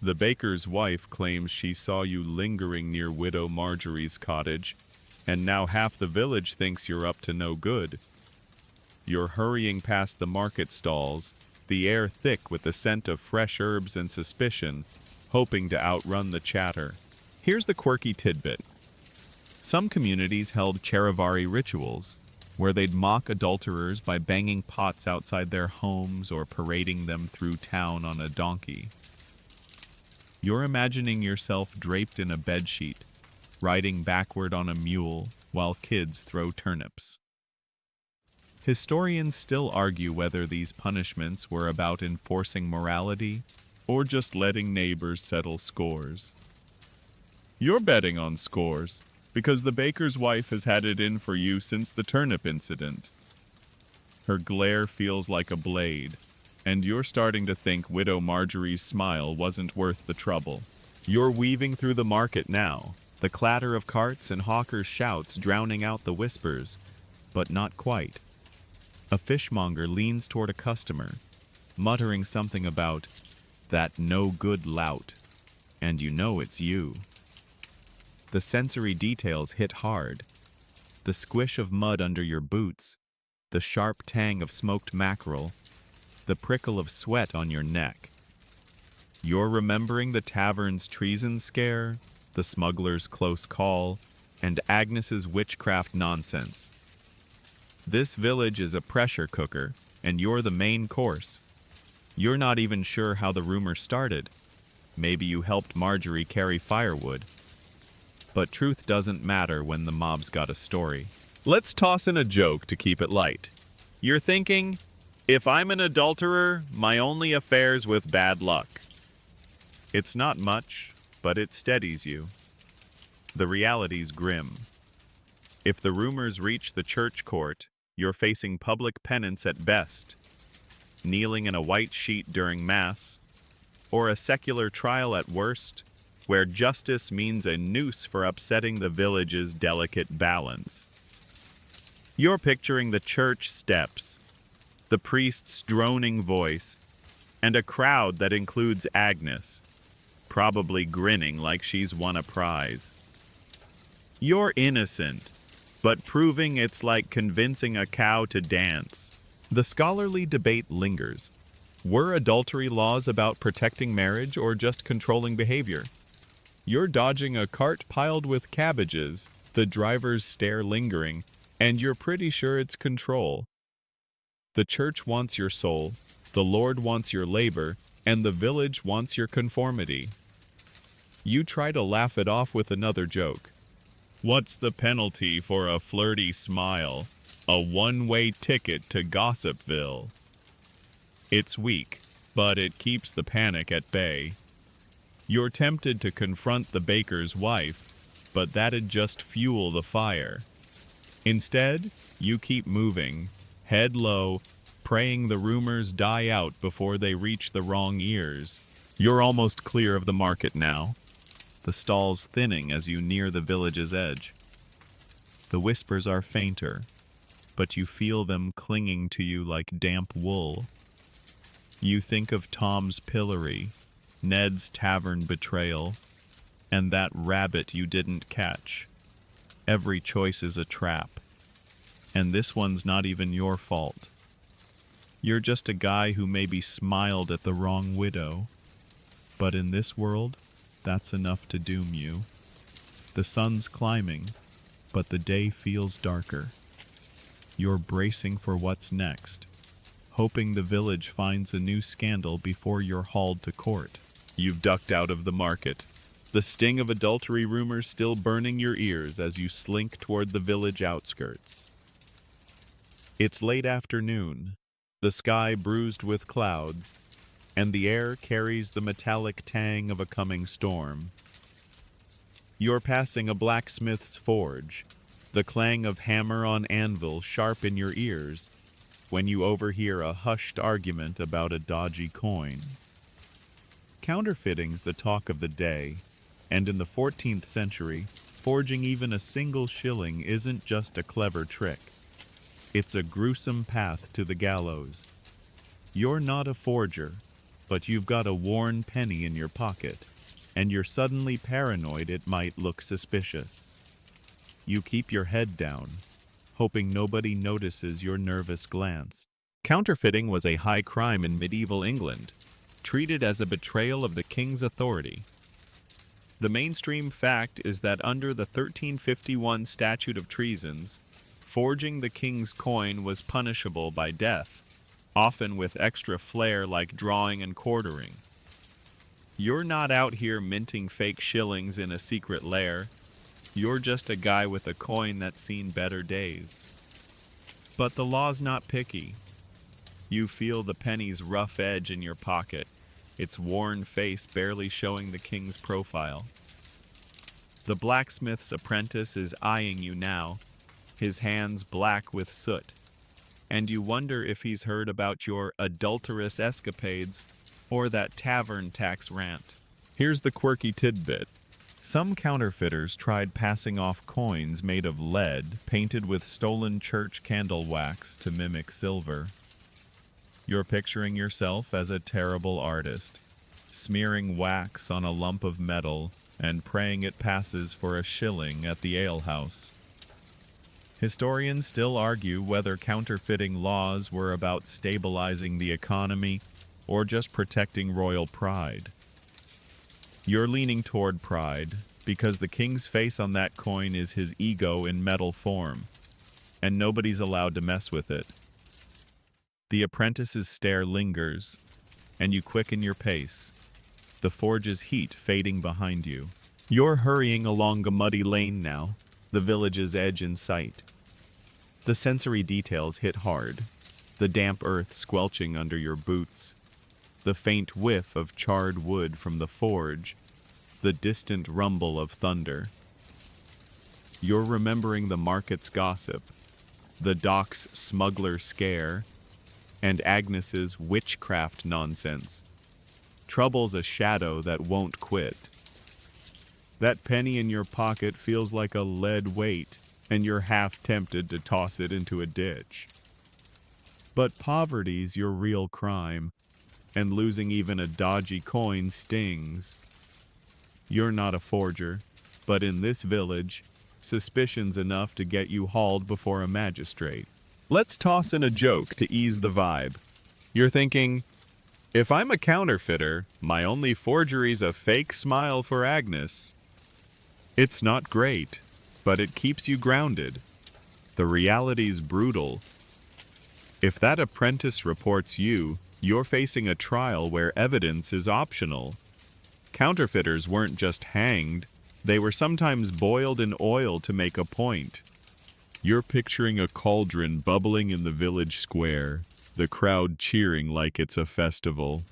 The baker's wife claims she saw you lingering near Widow Marjorie's cottage, and now half the village thinks you're up to no good. You're hurrying past the market stalls, the air thick with the scent of fresh herbs and suspicion, hoping to outrun the chatter. Here's the quirky tidbit. Some communities held charivari rituals, where they'd mock adulterers by banging pots outside their homes or parading them through town on a donkey. You're imagining yourself draped in a bedsheet, riding backward on a mule while kids throw turnips. Historians still argue whether these punishments were about enforcing morality or just letting neighbors settle scores. You're betting on scores, because the baker's wife has had it in for you since the turnip incident. Her glare feels like a blade, and you're starting to think Widow Marjorie's smile wasn't worth the trouble. You're weaving through the market now, the clatter of carts and hawkers' shouts drowning out the whispers, but not quite. A fishmonger leans toward a customer, muttering something about that no-good lout, and you know it's you. The sensory details hit hard. The squish of mud under your boots, the sharp tang of smoked mackerel, the prickle of sweat on your neck. You're remembering the tavern's treason scare, the smuggler's close call, and Agnes's witchcraft nonsense. This village is a pressure cooker, and you're the main course. You're not even sure how the rumor started. Maybe you helped Marjorie carry firewood. But truth doesn't matter when the mob's got a story. Let's toss in a joke to keep it light. You're thinking, if I'm an adulterer, my only affair's with bad luck. It's not much, but it steadies you. The reality's grim. If the rumors reach the church court, you're facing public penance at best, kneeling in a white sheet during Mass, or a secular trial at worst, where justice means a noose for upsetting the village's delicate balance. You're picturing the church steps, the priest's droning voice, and a crowd that includes Agnes, probably grinning like she's won a prize. You're innocent, but proving it's like convincing a cow to dance. The scholarly debate lingers. Were adultery laws about protecting marriage or just controlling behavior? You're dodging a cart piled with cabbages, the driver's stare lingering, and you're pretty sure it's control. The church wants your soul, the Lord wants your labor, and the village wants your conformity. You try to laugh it off with another joke. What's the penalty for a flirty smile? A one-way ticket to Gossipville. It's weak, but it keeps the panic at bay. You're tempted to confront the baker's wife, but that'd just fuel the fire. Instead, you keep moving, head low, praying the rumors die out before they reach the wrong ears. You're almost clear of the market now, the stalls thinning as you near the village's edge. The whispers are fainter, but you feel them clinging to you like damp wool. You think of Tom's pillory, Ned's tavern betrayal, and that rabbit you didn't catch. Every choice is a trap, and this one's not even your fault. You're just a guy who maybe smiled at the wrong widow, but in this world, that's enough to doom you. The sun's climbing, but the day feels darker. You're bracing for what's next, hoping the village finds a new scandal before you're hauled to court. You've ducked out of the market, the sting of adultery rumors still burning your ears as you slink toward the village outskirts. It's late afternoon, the sky bruised with clouds, and the air carries the metallic tang of a coming storm. You're passing a blacksmith's forge, the clang of hammer on anvil sharp in your ears, when you overhear a hushed argument about a dodgy coin. Counterfeiting's the talk of the day, and in the 14th century, forging even a single shilling isn't just a clever trick. It's a gruesome path to the gallows. You're not a forger, but you've got a worn penny in your pocket, and you're suddenly paranoid it might look suspicious. You keep your head down, hoping nobody notices your nervous glance. Counterfeiting was a high crime in medieval England, treated as a betrayal of the king's authority. The mainstream fact is that under the 1351 Statute of Treasons, forging the king's coin was punishable by death, often with extra flair like drawing and quartering. You're not out here minting fake shillings in a secret lair. You're just a guy with a coin that's seen better days. But the law's not picky. You feel the penny's rough edge in your pocket, its worn face barely showing the king's profile. The blacksmith's apprentice is eyeing you now, his hands black with soot, and you wonder if he's heard about your adulterous escapades or that tavern tax rant. Here's the quirky tidbit. Some counterfeiters tried passing off coins made of lead painted with stolen church candle wax to mimic silver. You're picturing yourself as a terrible artist, smearing wax on a lump of metal and praying it passes for a shilling at the alehouse. Historians still argue whether counterfeiting laws were about stabilizing the economy or just protecting royal pride. You're leaning toward pride because the king's face on that coin is his ego in metal form, and nobody's allowed to mess with it. The apprentice's stare lingers, and you quicken your pace, the forge's heat fading behind you. You're hurrying along a muddy lane now, the village's edge in sight. The sensory details hit hard, the damp earth squelching under your boots, the faint whiff of charred wood from the forge, the distant rumble of thunder. You're remembering the market's gossip, the dock's smuggler scare, and Agnes's witchcraft nonsense. Trouble's a shadow that won't quit. That penny in your pocket feels like a lead weight, and you're half tempted to toss it into a ditch. But poverty's your real crime, and losing even a dodgy coin stings. You're not a forger, but in this village, suspicion's enough to get you hauled before a magistrate. Let's toss in a joke to ease the vibe. You're thinking, if I'm a counterfeiter, my only forgery's a fake smile for Agnes. It's not great, but it keeps you grounded. The reality's brutal. If that apprentice reports you, you're facing a trial where evidence is optional. Counterfeiters weren't just hanged, they were sometimes boiled in oil to make a point. You're picturing a cauldron bubbling in the village square, the crowd cheering like it's a festival.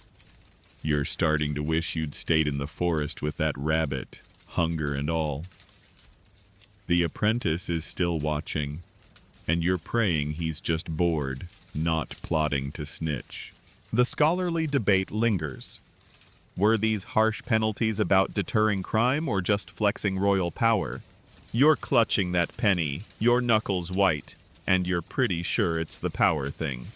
You're starting to wish you'd stayed in the forest with that rabbit, hunger and all. The apprentice is still watching, and you're praying he's just bored, not plotting to snitch. The scholarly debate lingers. Were these harsh penalties about deterring crime or just flexing royal power? You're clutching that penny, your knuckles white, and you're pretty sure it's the power thing.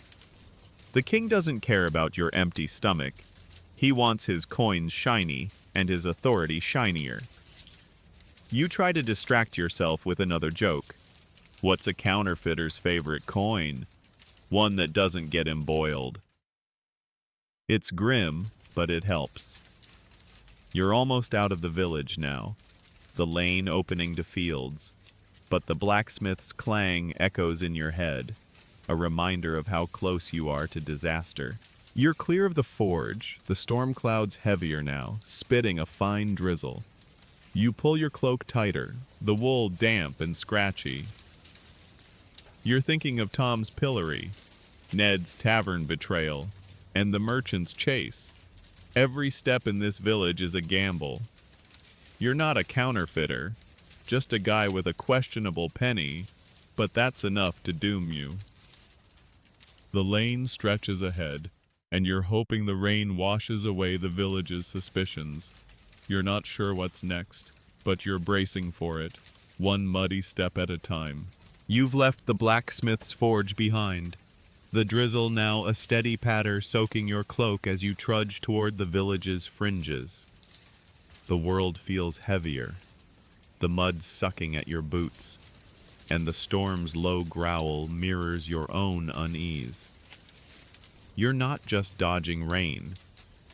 The king doesn't care about your empty stomach. He wants his coins shiny and his authority shinier. You try to distract yourself with another joke. What's a counterfeiter's favorite coin? One that doesn't get him boiled. It's grim, but it helps. You're almost out of the village now, the lane opening to fields, but the blacksmith's clang echoes in your head, a reminder of how close you are to disaster. You're clear of the forge, the storm clouds heavier now, spitting a fine drizzle. You pull your cloak tighter, the wool damp and scratchy. You're thinking of Tom's pillory, Ned's tavern betrayal, and the merchant's chase. Every step in this village is a gamble. You're not a counterfeiter, just a guy with a questionable penny, but that's enough to doom you. The lane stretches ahead, and you're hoping the rain washes away the village's suspicions. You're not sure what's next, but you're bracing for it, one muddy step at a time. You've left the blacksmith's forge behind, the drizzle now a steady patter soaking your cloak as you trudge toward the village's fringes. The world feels heavier, the mud sucking at your boots, and the storm's low growl mirrors your own unease. You're not just dodging rain,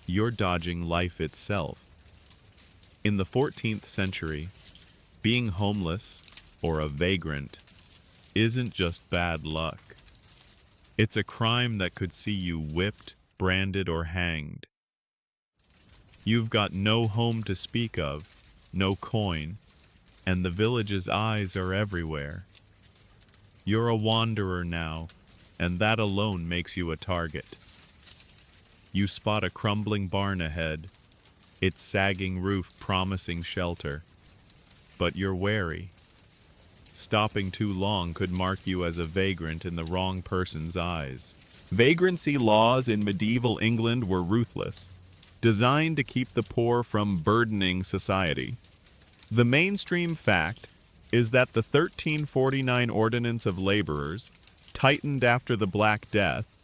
you're dodging life itself. In the 14th century, being homeless, or a vagrant, isn't just bad luck. It's a crime that could see you whipped, branded, or hanged. You've got no home to speak of, no coin, and the village's eyes are everywhere. You're a wanderer now, and that alone makes you a target. You spot a crumbling barn ahead, its sagging roof promising shelter. But you're wary. Stopping too long could mark you as a vagrant in the wrong person's eyes. Vagrancy laws in medieval England were ruthless, designed to keep the poor from burdening society. The mainstream fact is that the 1349 Ordinance of Laborers, tightened after the Black Death,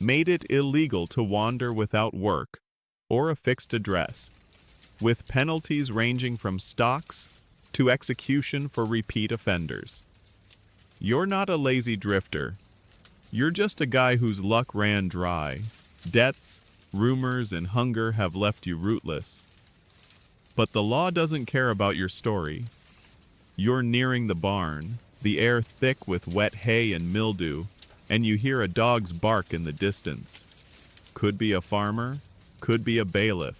made it illegal to wander without work or a fixed address, with penalties ranging from stocks to execution for repeat offenders. You're not a lazy drifter. You're just a guy whose luck ran dry. Debts, rumors, and hunger have left you rootless. But the law doesn't care about your story. You're nearing the barn, the air thick with wet hay and mildew, and you hear a dog's bark in the distance. Could be a farmer, could be a bailiff.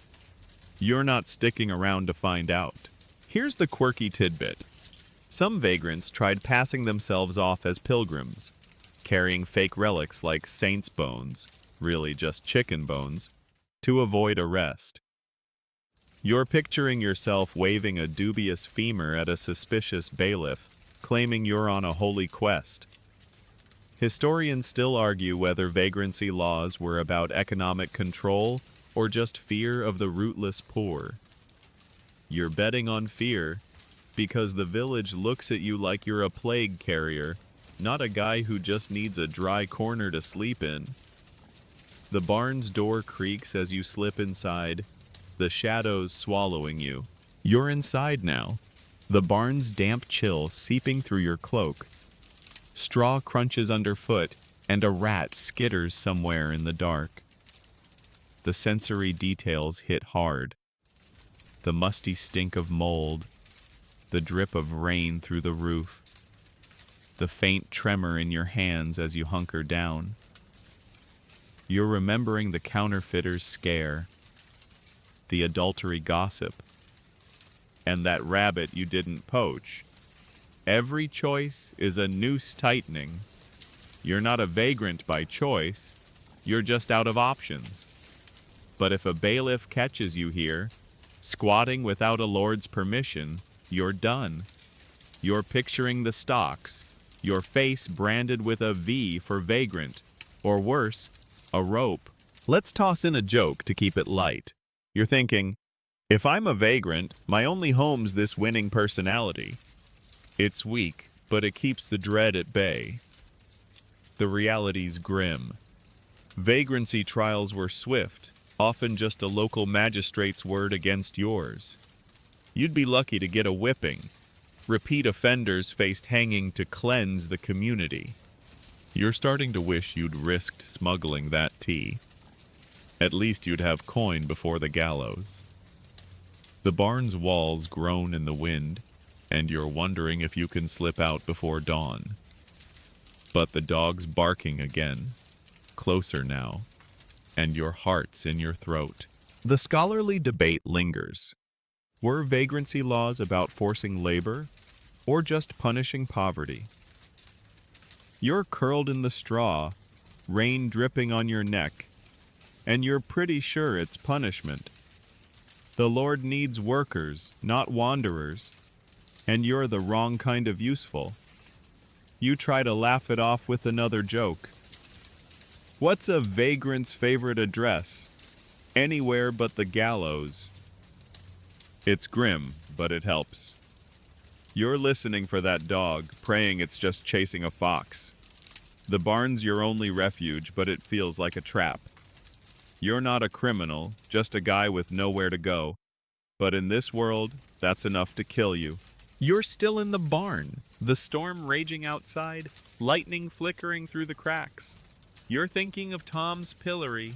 You're not sticking around to find out. Here's the quirky tidbit. Some vagrants tried passing themselves off as pilgrims, carrying fake relics like saints' bones, really just chicken bones, to avoid arrest. You're picturing yourself waving a dubious femur at a suspicious bailiff, claiming you're on a holy quest. Historians still argue whether vagrancy laws were about economic control or just fear of the rootless poor. You're betting on fear because the village looks at you like you're a plague carrier, not a guy who just needs a dry corner to sleep in. The barn's door creaks as you slip inside, the shadows swallowing you. You're inside now, the barn's damp chill seeping through your cloak. Straw crunches underfoot, and a rat skitters somewhere in the dark. The sensory details hit hard. The musty stink of mold, the drip of rain through the roof, the faint tremor in your hands as you hunker down. You're remembering the counterfeiter's scare, the adultery gossip, and that rabbit you didn't poach. Every choice is a noose tightening. You're not a vagrant by choice, you're just out of options. But if a bailiff catches you here, squatting without a lord's permission, you're done. You're picturing the stocks, your face branded with a V for vagrant, or worse, a rope. Let's toss in a joke to keep it light. You're thinking, if I'm a vagrant, my only home's this winning personality. It's weak, but it keeps the dread at bay. The reality's grim. Vagrancy trials were swift, often just a local magistrate's word against yours. You'd be lucky to get a whipping. Repeat offenders faced hanging to cleanse the community. You're starting to wish you'd risked smuggling that tea. At least you'd have coin before the gallows. The barn's walls groan in the wind, and you're wondering if you can slip out before dawn. But the dog's barking again, closer now, and your heart's in your throat. The scholarly debate lingers. Were vagrancy laws about forcing labor, or just punishing poverty? You're curled in the straw, rain dripping on your neck, and you're pretty sure it's punishment. The Lord needs workers, not wanderers, and you're the wrong kind of useful. You try to laugh it off with another joke. What's a vagrant's favorite address? Anywhere but the gallows. It's grim, but it helps. You're listening for that dog, praying it's just chasing a fox. The barn's your only refuge, but it feels like a trap. You're not a criminal, just a guy with nowhere to go. But in this world, that's enough to kill you. You're still in the barn, the storm raging outside, lightning flickering through the cracks. You're thinking of Tom's pillory,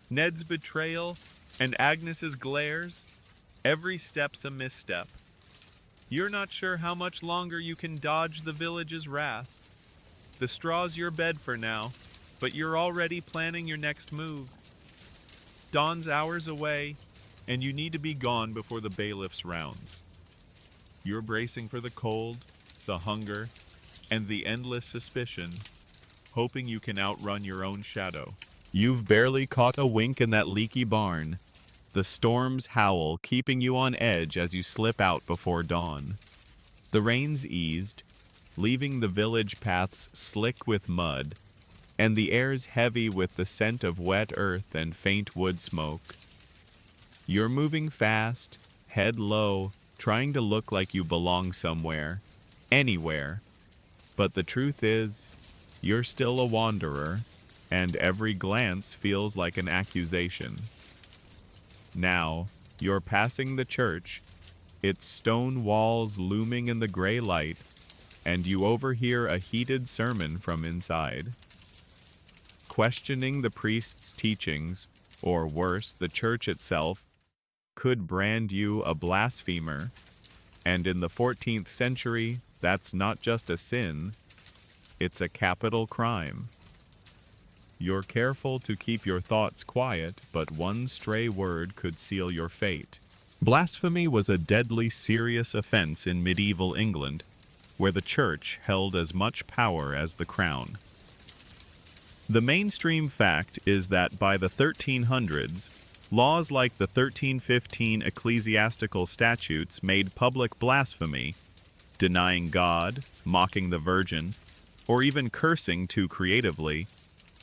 Ned's betrayal, and Agnes's glares. Every step's a misstep. You're not sure how much longer you can dodge the village's wrath. The straw's your bed for now, but you're already planning your next move. Dawn's hours away, and you need to be gone before the bailiff's rounds. You're bracing for the cold, the hunger, and the endless suspicion, hoping you can outrun your own shadow. You've barely caught a wink in that leaky barn, the storm's howl keeping you on edge as you slip out before dawn. The rain's eased, leaving the village paths slick with mud, and the air's heavy with the scent of wet earth and faint wood smoke. You're moving fast, head low, trying to look like you belong somewhere, anywhere. But the truth is, you're still a wanderer, and every glance feels like an accusation. Now, you're passing the church, its stone walls looming in the gray light, and you overhear a heated sermon from inside. Questioning the priest's teachings, or worse, the church itself, could brand you a blasphemer, and in the 14th century, that's not just a sin, it's a capital crime. You're careful to keep your thoughts quiet, but one stray word could seal your fate. Blasphemy was a deadly serious offense in medieval England, where the church held as much power as the crown. The mainstream fact is that by the 1300s, laws like the 1315 ecclesiastical statutes made public blasphemy, denying God, mocking the Virgin, or even cursing too creatively,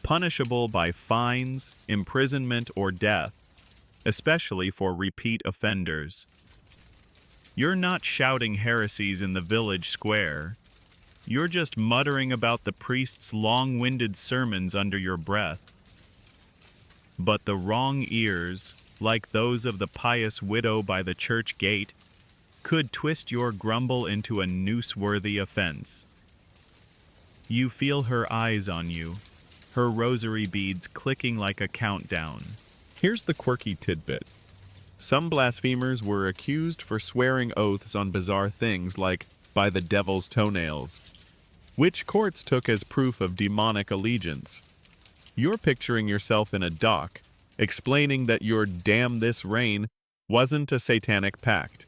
punishable by fines, imprisonment, or death, especially for repeat offenders. You're not shouting heresies in the village square. You're just muttering about the priest's long-winded sermons under your breath. But the wrong ears, like those of the pious widow by the church gate, could twist your grumble into a noose-worthy offense. You feel her eyes on you, her rosary beads clicking like a countdown. Here's the quirky tidbit. Some blasphemers were accused for swearing oaths on bizarre things like, by the devil's toenails, which courts took as proof of demonic allegiance. You're picturing yourself in a dock, explaining that your "damn this rain" wasn't a satanic pact.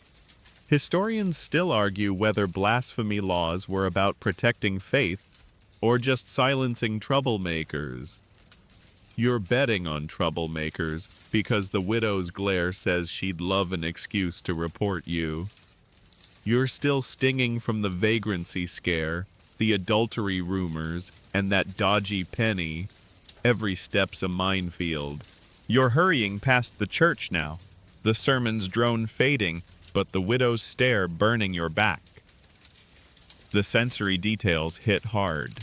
Historians still argue whether blasphemy laws were about protecting faith or just silencing troublemakers. You're betting on troublemakers because the widow's glare says she'd love an excuse to report you. You're still stinging from the vagrancy scare, the adultery rumors, and that dodgy penny. Every step's a minefield. You're hurrying past the church now, the sermon's drone fading, but the widow's stare burning your back. The sensory details hit hard.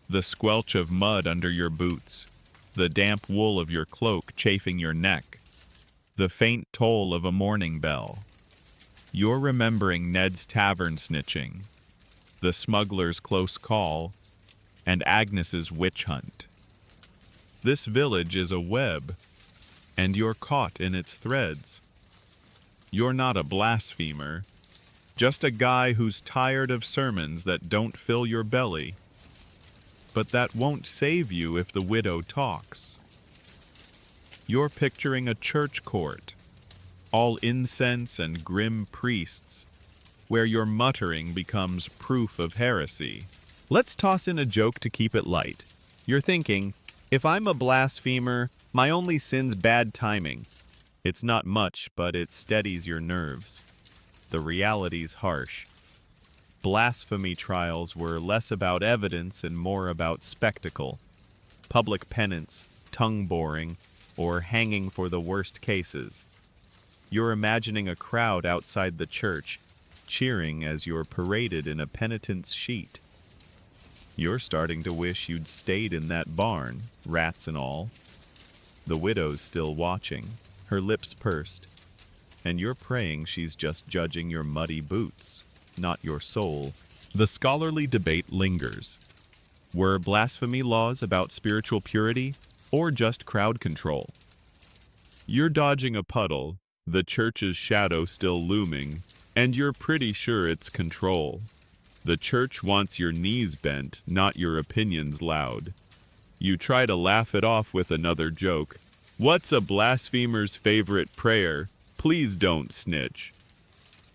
The squelch of mud under your boots, the damp wool of your cloak chafing your neck, the faint toll of a morning bell. You're remembering Ned's tavern snitching, the smuggler's close call, and Agnes's witch hunt. This village is a web, and you're caught in its threads. You're not a blasphemer, just a guy who's tired of sermons that don't fill your belly. But that won't save you if the widow talks. You're picturing a church court, all incense and grim priests, where your muttering becomes proof of heresy. Let's toss in a joke to keep it light. You're thinking, if I'm a blasphemer, my only sin's bad timing. It's not much, but it steadies your nerves. The reality's harsh. Blasphemy trials were less about evidence and more about spectacle. Public penance, tongue-boring, or hanging for the worst cases. You're imagining a crowd outside the church, cheering as you're paraded in a penitent's sheet. You're starting to wish you'd stayed in that barn, rats and all. The widow's still watching, her lips pursed, and you're praying she's just judging your muddy boots, not your soul. The scholarly debate lingers. Were blasphemy laws about spiritual purity or just crowd control? You're dodging a puddle, the church's shadow still looming, and you're pretty sure it's control. The church wants your knees bent, not your opinions loud. You try to laugh it off with another joke. What's a blasphemer's favorite prayer? Please don't snitch.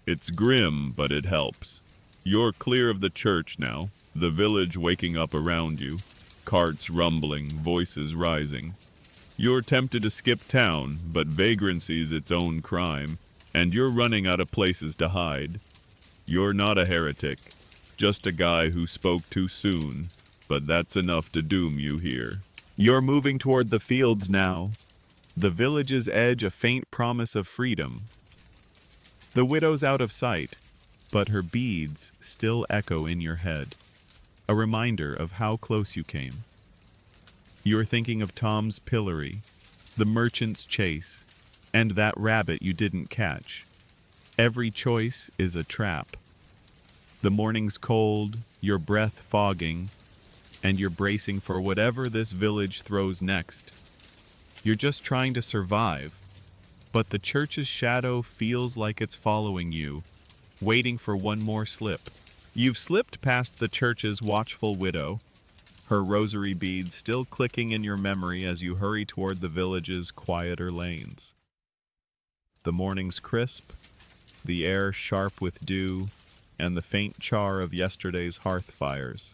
It's grim, but it helps. You're clear of the church now, the village waking up around you, carts rumbling, voices rising. You're tempted to skip town, but vagrancy's its own crime, and you're running out of places to hide. You're not a heretic, just a guy who spoke too soon, but that's enough to doom you here. You're moving toward the fields now, the village's edge a faint promise of freedom. The widow's out of sight, but her beads still echo in your head, a reminder of how close you came. You're thinking of Tom's pillory, the merchant's chase, and that rabbit you didn't catch. Every choice is a trap. The morning's cold, your breath fogging, and you're bracing for whatever this village throws next. You're just trying to survive, but the church's shadow feels like it's following you, waiting for one more slip. You've slipped past the church's watchful widow, her rosary beads still clicking in your memory as you hurry toward the village's quieter lanes. The morning's crisp, the air sharp with dew, and the faint char of yesterday's hearth fires.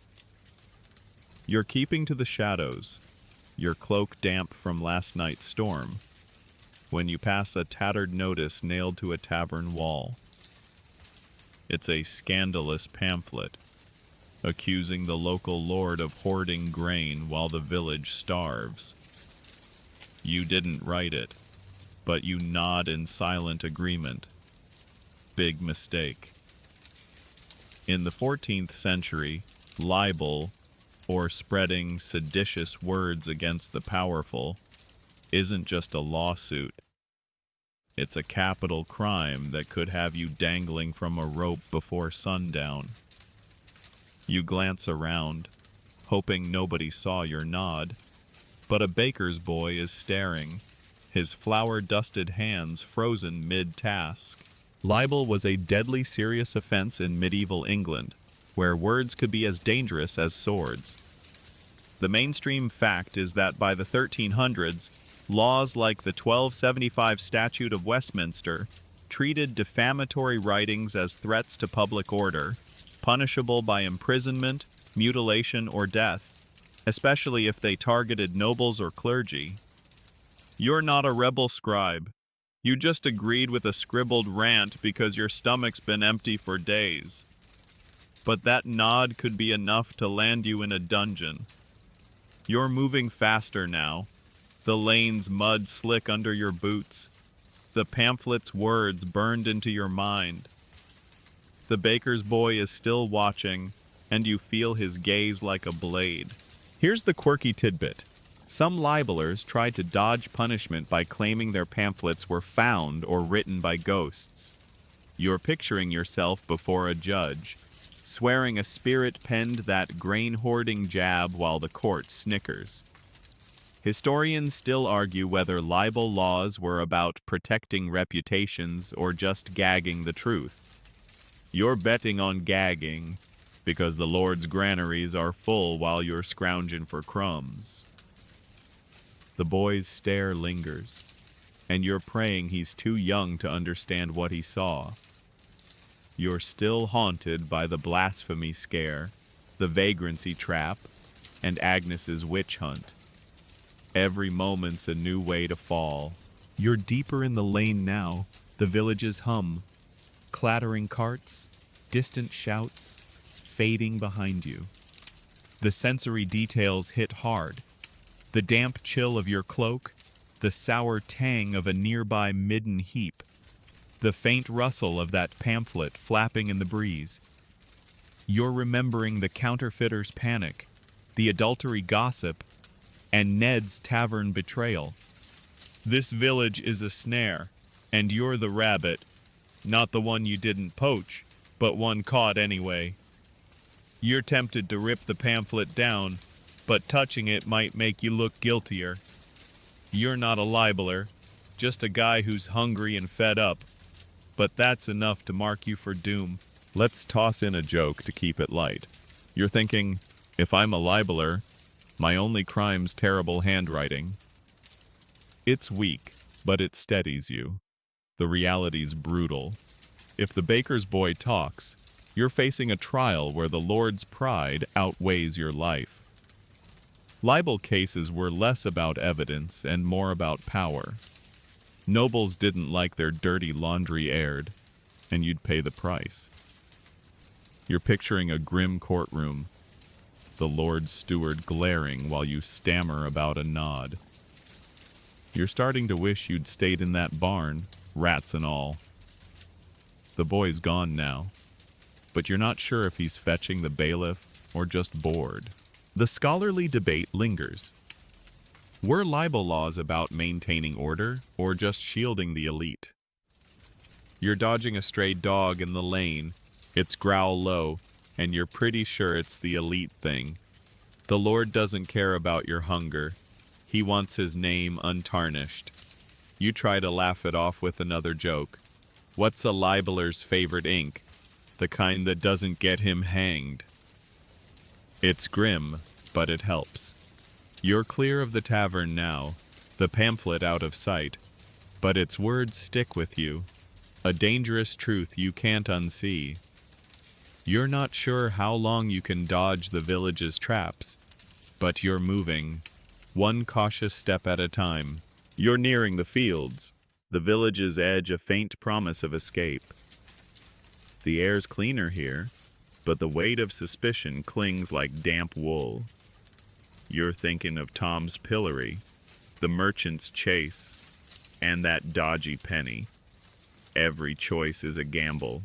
You're keeping to the shadows, your cloak damp from last night's storm, when you pass a tattered notice nailed to a tavern wall. It's a scandalous pamphlet, accusing the local lord of hoarding grain while the village starves. You didn't write it, but you nod in silent agreement. Big mistake. In the 14th century, libel, or spreading seditious words against the powerful, isn't just a lawsuit. It's a capital crime that could have you dangling from a rope before sundown. You glance around, hoping nobody saw your nod, but a baker's boy is staring, his flour-dusted hands frozen mid-task. Libel was a deadly serious offense in medieval England, where words could be as dangerous as swords. The mainstream fact is that by the 1300s, laws like the 1275 Statute of Westminster treated defamatory writings as threats to public order, punishable by imprisonment, mutilation, or death, especially if they targeted nobles or clergy. You're not a rebel scribe. You just agreed with a scribbled rant because your stomach's been empty for days. But that nod could be enough to land you in a dungeon. You're moving faster now. The lane's mud slick under your boots. The pamphlet's words burned into your mind. The baker's boy is still watching, and you feel his gaze like a blade. Here's the quirky tidbit. Some libelers tried to dodge punishment by claiming their pamphlets were found or written by ghosts. You're picturing yourself before a judge, swearing a spirit penned that grain-hoarding jab while the court snickers. Historians still argue whether libel laws were about protecting reputations or just gagging the truth. You're betting on gagging, because the Lord's granaries are full while you're scrounging for crumbs. The boy's stare lingers, and you're praying he's too young to understand what he saw. You're still haunted by the blasphemy scare, the vagrancy trap, and Agnes's witch hunt. Every moment's a new way to fall. You're deeper in the lane now, the village's hum, clattering carts, distant shouts, fading behind you. The sensory details hit hard. The damp chill of your cloak, the sour tang of a nearby midden heap, the faint rustle of that pamphlet flapping in the breeze. You're remembering the counterfeiter's panic, the adultery gossip, and Ned's tavern betrayal. This village is a snare, and you're the rabbit, not the one you didn't poach, but one caught anyway. You're tempted to rip the pamphlet down, but touching it might make you look guiltier. You're not a libeler, just a guy who's hungry and fed up, but that's enough to mark you for doom. Let's toss in a joke to keep it light. You're thinking, if I'm a libeler, my only crime's terrible handwriting. It's weak, but it steadies you. The reality's brutal. If the baker's boy talks, you're facing a trial where the Lord's pride outweighs your life. Libel cases were less about evidence and more about power. Nobles didn't like their dirty laundry aired, and you'd pay the price. You're picturing a grim courtroom, the Lord's steward glaring while you stammer about a nod. You're starting to wish you'd stayed in that barn, rats and all. The boy's gone now, but you're not sure if he's fetching the bailiff or just bored. The scholarly debate lingers. Were libel laws about maintaining order or just shielding the elite? You're dodging a stray dog in the lane, its growl low, and you're pretty sure it's the elite thing. The Lord doesn't care about your hunger. He wants his name untarnished. You try to laugh it off with another joke. What's a libeler's favorite ink? The kind that doesn't get him hanged. It's grim, but it helps. You're clear of the tavern now, the pamphlet out of sight, but its words stick with you, a dangerous truth you can't unsee. You're not sure how long you can dodge the village's traps, but you're moving, one cautious step at a time. You're nearing the fields, the village's edge a faint promise of escape. The air's cleaner here, but the weight of suspicion clings like damp wool. You're thinking of Tom's pillory, the merchant's chase, and that dodgy penny. Every choice is a gamble.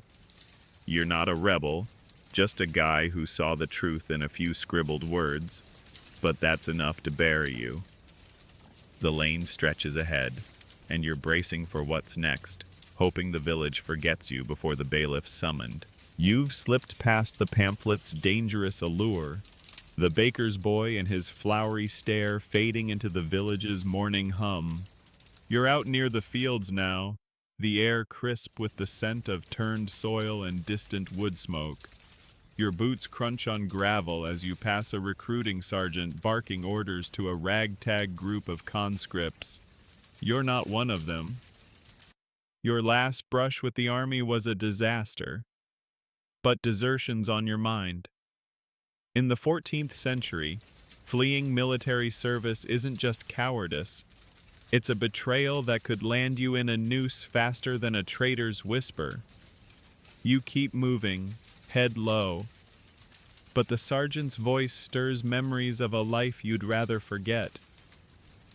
You're not a rebel, just a guy who saw the truth in a few scribbled words, but that's enough to bury you. The lane stretches ahead, and you're bracing for what's next, hoping the village forgets you before the bailiff's summoned. You've slipped past the pamphlet's dangerous allure, the baker's boy and his flowery stare fading into the village's morning hum. You're out near the fields now, the air crisp with the scent of turned soil and distant wood smoke. Your boots crunch on gravel as you pass a recruiting sergeant barking orders to a ragtag group of conscripts. You're not one of them. Your last brush with the army was a disaster, but desertion's on your mind. In the 14th century, fleeing military service isn't just cowardice, It's a betrayal that could land you in a noose faster than a traitor's whisper. You keep moving, head low, but the sergeant's voice stirs memories of a life you'd rather forget,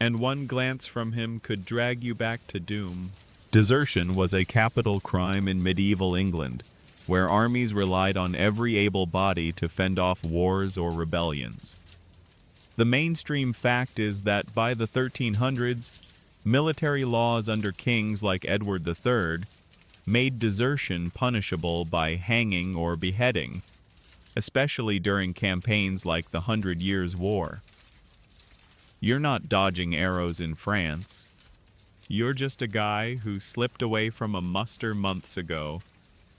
and one glance from him could drag you back to doom. Desertion was a capital crime in medieval England, where armies relied on every able body to fend off wars or rebellions. The mainstream fact is that by the 1300s, military laws under kings like Edward III made desertion punishable by hanging or beheading, especially during campaigns like the 100 Years' War. You're not dodging arrows in France. You're just a guy who slipped away from a muster months ago,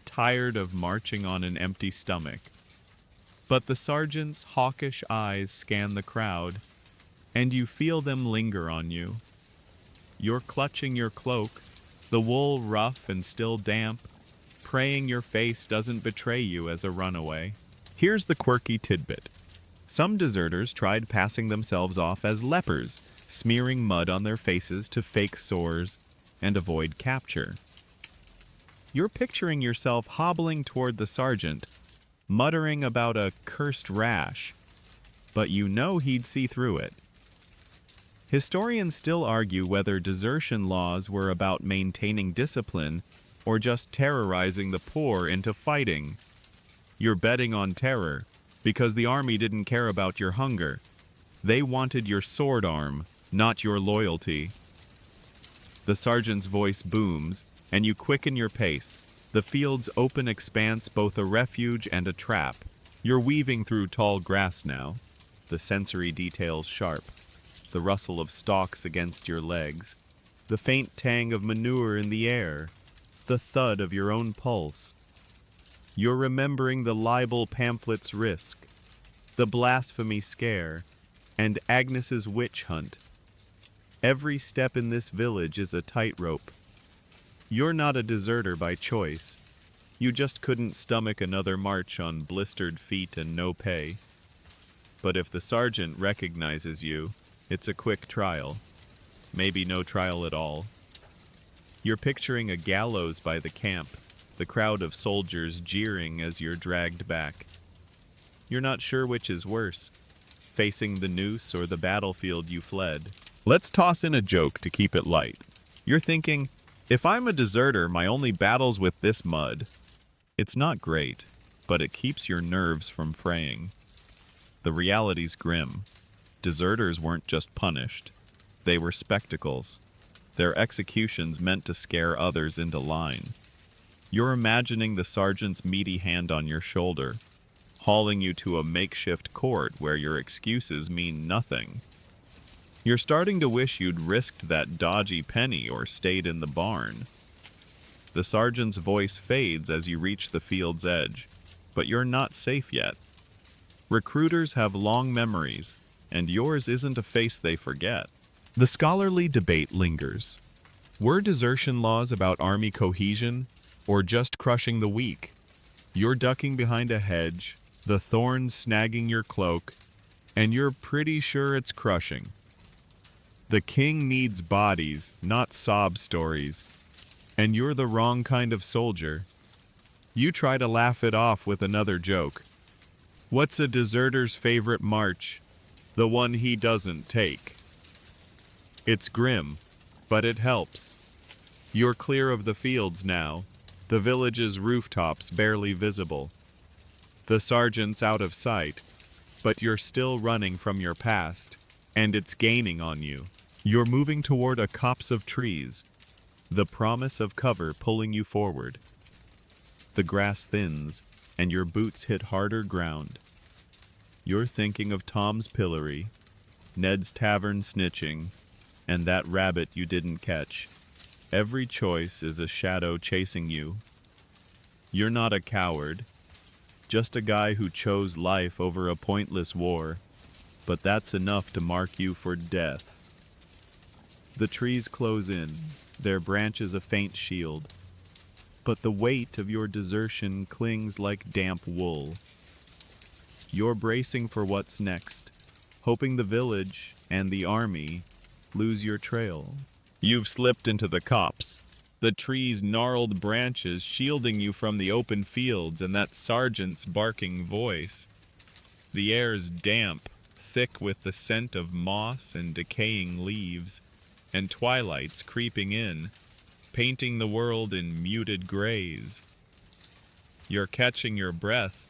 tired of marching on an empty stomach. But the sergeant's hawkish eyes scan the crowd, and you feel them linger on you. You're clutching your cloak, the wool rough and still damp, praying your face doesn't betray you as a runaway. Here's the quirky tidbit. Some deserters tried passing themselves off as lepers, smearing mud on their faces to fake sores and avoid capture. You're picturing yourself hobbling toward the sergeant, muttering about a cursed rash, but you know he'd see through it. Historians still argue whether desertion laws were about maintaining discipline or just terrorizing the poor into fighting. You're betting on terror, because the army didn't care about your hunger. They wanted your sword arm, not your loyalty. The sergeant's voice booms, and you quicken your pace. The field's open expanse both a refuge and a trap. You're weaving through tall grass now, the sensory details sharp, the rustle of stalks against your legs, the faint tang of manure in the air, the thud of your own pulse. You're remembering the libel pamphlet's risk, the blasphemy scare, and Agnes's witch hunt. Every step in this village is a tightrope. You're not a deserter by choice. You just couldn't stomach another march on blistered feet and no pay. But if the sergeant recognizes you, it's a quick trial. Maybe no trial at all. You're picturing a gallows by the camp, the crowd of soldiers jeering as you're dragged back. You're not sure which is worse, facing the noose or the battlefield you fled. Let's toss in a joke to keep it light. You're thinking, if I'm a deserter, my only battle's with this mud. It's not great, but it keeps your nerves from fraying. The reality's grim. Deserters weren't just punished. They were spectacles. Their executions meant to scare others into line. You're imagining the sergeant's meaty hand on your shoulder, hauling you to a makeshift court where your excuses mean nothing. You're starting to wish you'd risked that dodgy penny or stayed in the barn. The sergeant's voice fades as you reach the field's edge, but you're not safe yet. Recruiters have long memories, and yours isn't a face they forget. The scholarly debate lingers. Were desertion laws about army cohesion, or just crushing the weak? You're ducking behind a hedge, the thorns snagging your cloak, and you're pretty sure it's crushing. The king needs bodies, not sob stories, and you're the wrong kind of soldier. You try to laugh it off with another joke. What's a deserter's favorite march? The one he doesn't take. It's grim, but it helps. You're clear of the fields now, the village's rooftops barely visible. The sergeant's out of sight, but you're still running from your past, and it's gaining on you. You're moving toward a copse of trees, the promise of cover pulling you forward. The grass thins, and your boots hit harder ground. You're thinking of Tom's pillory, Ned's tavern snitching, and that rabbit you didn't catch. Every choice is a shadow chasing you. You're not a coward, just a guy who chose life over a pointless war, but that's enough to mark you for death. The trees close in, their branches a faint shield, but the weight of your desertion clings like damp wool. You're bracing for what's next, hoping the village and the army lose your trail. You've slipped into the copse, the tree's gnarled branches shielding you from the open fields and that sergeant's barking voice. The air's damp, thick with the scent of moss and decaying leaves, and twilight's creeping in, painting the world in muted grays. You're catching your breath,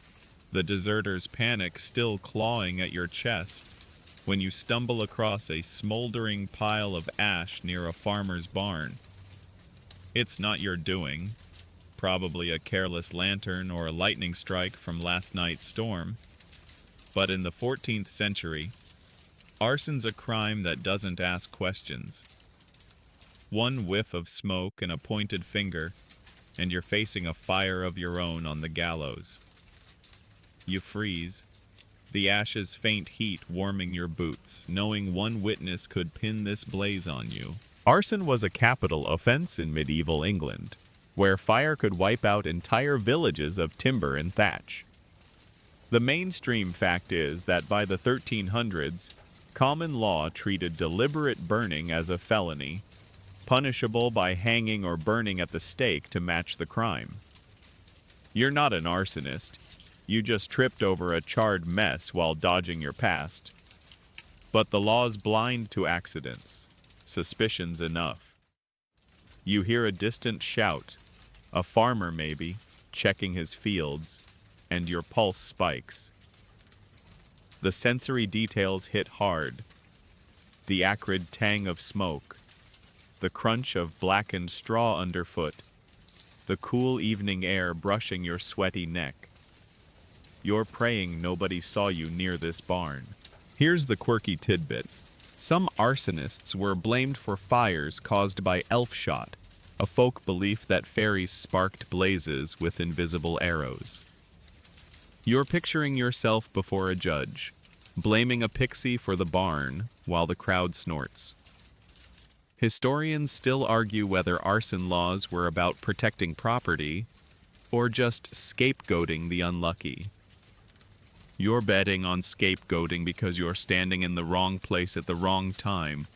the deserter's panic still clawing at your chest, when you stumble across a smoldering pile of ash near a farmer's barn. It's not your doing, probably a careless lantern or a lightning strike from last night's storm. But in the 14th century, arson's a crime that doesn't ask questions. One whiff of smoke and a pointed finger, and you're facing a fire of your own on the gallows. You freeze, the ash's faint heat warming your boots, knowing one witness could pin this blaze on you. Arson was a capital offense in medieval England, where fire could wipe out entire villages of timber and thatch. The mainstream fact is that by the 1300s, common law treated deliberate burning as a felony, punishable by hanging or burning at the stake to match the crime. You're not an arsonist. You just tripped over a charred mess while dodging your past. But the law's blind to accidents. Suspicion's enough. You hear a distant shout, a farmer maybe, checking his fields, and your pulse spikes. The sensory details hit hard. The acrid tang of smoke, the crunch of blackened straw underfoot, the cool evening air brushing your sweaty neck. You're praying nobody saw you near this barn. Here's the quirky tidbit. Some arsonists were blamed for fires caused by elf shot, a folk belief that fairies sparked blazes with invisible arrows. You're picturing yourself before a judge, blaming a pixie for the barn while the crowd snorts. Historians still argue whether arson laws were about protecting property or just scapegoating the unlucky. You're betting on scapegoating because you're standing in the wrong place at the wrong time,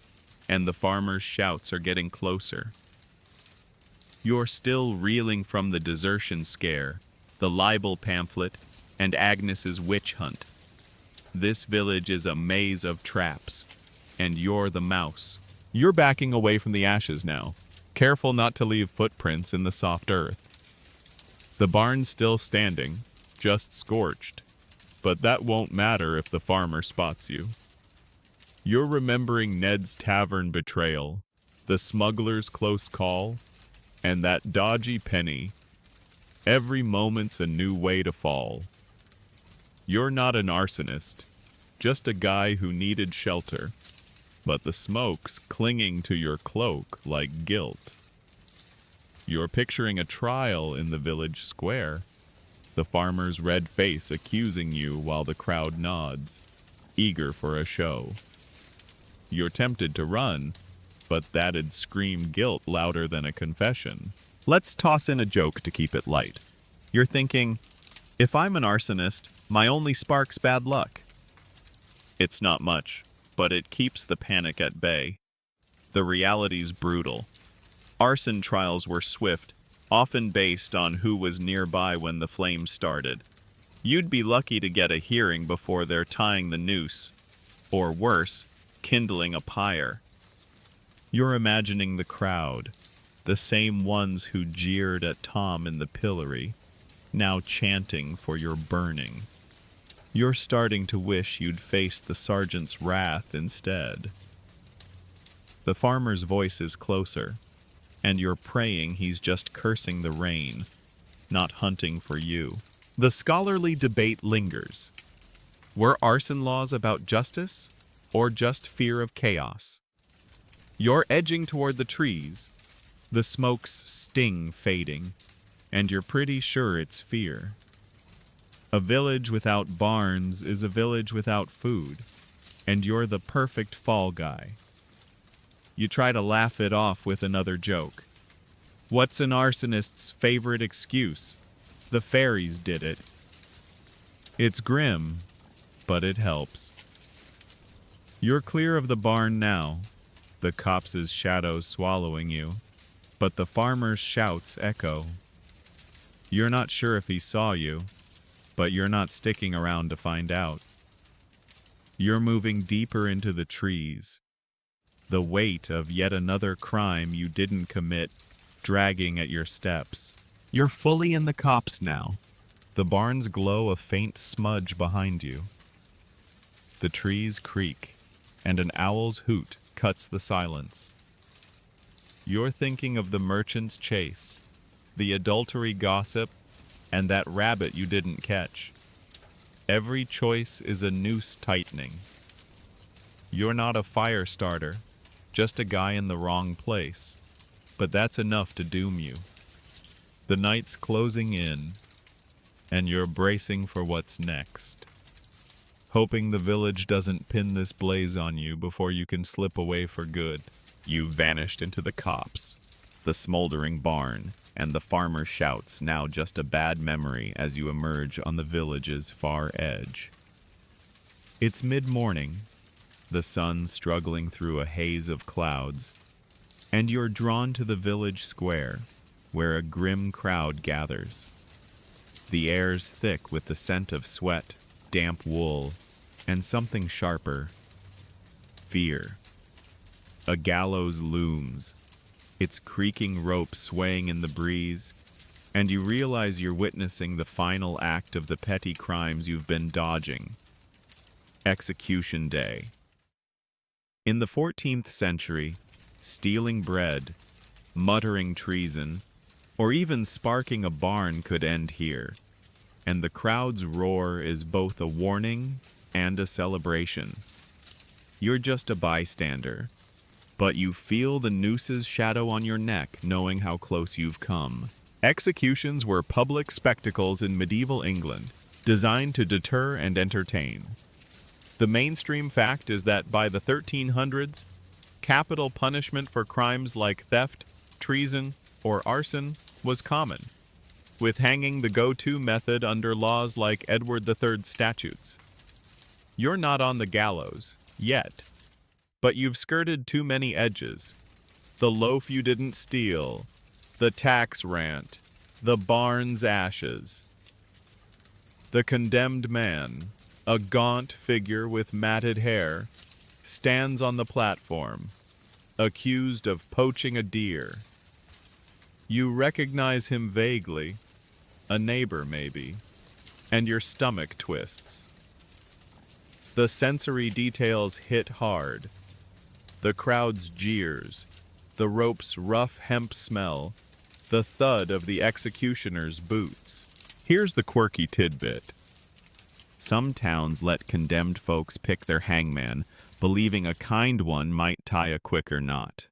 and the farmer's shouts are getting closer. You're still reeling from the desertion scare, the libel pamphlet, and Agnes's witch hunt. This village is a maze of traps, and you're the mouse. You're backing away from the ashes now, careful not to leave footprints in the soft earth. The barn's still standing, just scorched. But that won't matter if the farmer spots you. You're remembering Ned's tavern betrayal, the smuggler's close call, and that dodgy penny. Every moment's a new way to fall. You're not an arsonist, just a guy who needed shelter, but the smoke's clinging to your cloak like guilt. You're picturing a trial in the village square, the farmer's red face accusing you while the crowd nods, eager for a show. You're tempted to run, but that'd scream guilt louder than a confession. Let's toss in a joke to keep it light. You're thinking, if I'm an arsonist, my only spark's bad luck. It's not much, but it keeps the panic at bay. The reality's brutal. Arson trials were swift, often based on who was nearby when the flames started. You'd be lucky to get a hearing before they're tying the noose, or worse, kindling a pyre. You're imagining the crowd, the same ones who jeered at Tom in the pillory, now chanting for your burning. You're starting to wish you'd faced the sergeant's wrath instead. The farmer's voice is closer, and you're praying he's just cursing the rain, not hunting for you. The scholarly debate lingers. Were arson laws about justice, or just fear of chaos? You're edging toward the trees, the smoke's sting fading, and you're pretty sure it's fear. A village without barns is a village without food, and you're the perfect fall guy. You try to laugh it off with another joke. What's an arsonist's favorite excuse? The fairies did it. It's grim, but it helps. You're clear of the barn now, the copse's shadow swallowing you, but the farmer's shouts echo. You're not sure if he saw you, but you're not sticking around to find out. You're moving deeper into the trees, the weight of yet another crime you didn't commit dragging at your steps. You're fully in the copse now. The barns glow a faint smudge behind you. The trees creak, and an owl's hoot cuts the silence. You're thinking of the merchant's chase, the adultery gossip, and that rabbit you didn't catch. Every choice is a noose tightening. You're not a fire starter, just a guy in the wrong place, but that's enough to doom you. The night's closing in, and you're bracing for what's next, hoping the village doesn't pin this blaze on you before you can slip away for good. You've vanished into the copse, the smoldering barn, and the farmer's shouts now just a bad memory as you emerge on the village's far edge. It's mid-morning, the sun struggling through a haze of clouds, and you're drawn to the village square, where a grim crowd gathers. The air's thick with the scent of sweat, damp wool, and something sharper: fear. A gallows looms, its creaking rope swaying in the breeze, and you realize you're witnessing the final act of the petty crimes you've been dodging. Execution Day. In the 14th century, stealing bread, muttering treason, or even sparking a barn could end here, and the crowd's roar is both a warning and a celebration. You're just a bystander, but you feel the noose's shadow on your neck, knowing how close you've come. Executions were public spectacles in medieval England, designed to deter and entertain. The mainstream fact is that by the 1300s, capital punishment for crimes like theft, treason, or arson was common, with hanging the go-to method under laws like Edward III's statutes. You're not on the gallows, yet, but you've skirted too many edges. The loaf you didn't steal, the tax rant, the barn's ashes. The condemned man, a gaunt figure with matted hair, stands on the platform, accused of poaching a deer. You recognize him vaguely, a neighbor maybe, and your stomach twists. The sensory details hit hard. The crowd's jeers, the rope's rough hemp smell, the thud of the executioner's boots. Here's the quirky tidbit. Some towns let condemned folks pick their hangman, believing a kind one might tie a quicker knot.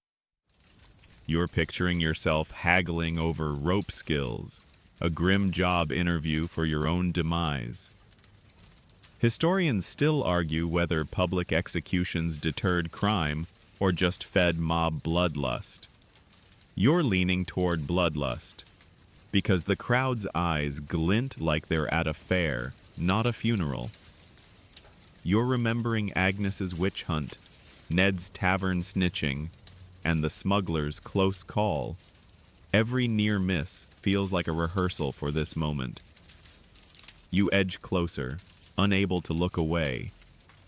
You're picturing yourself haggling over rope skills, a grim job interview for your own demise. Historians still argue whether public executions deterred crime or just fed mob bloodlust. You're leaning toward bloodlust, because the crowd's eyes glint like they're at a fair, not a funeral. You're remembering Agnes's witch hunt, Ned's tavern snitching, and the smuggler's close call. Every near miss feels like a rehearsal for this moment. You edge closer, unable to look away,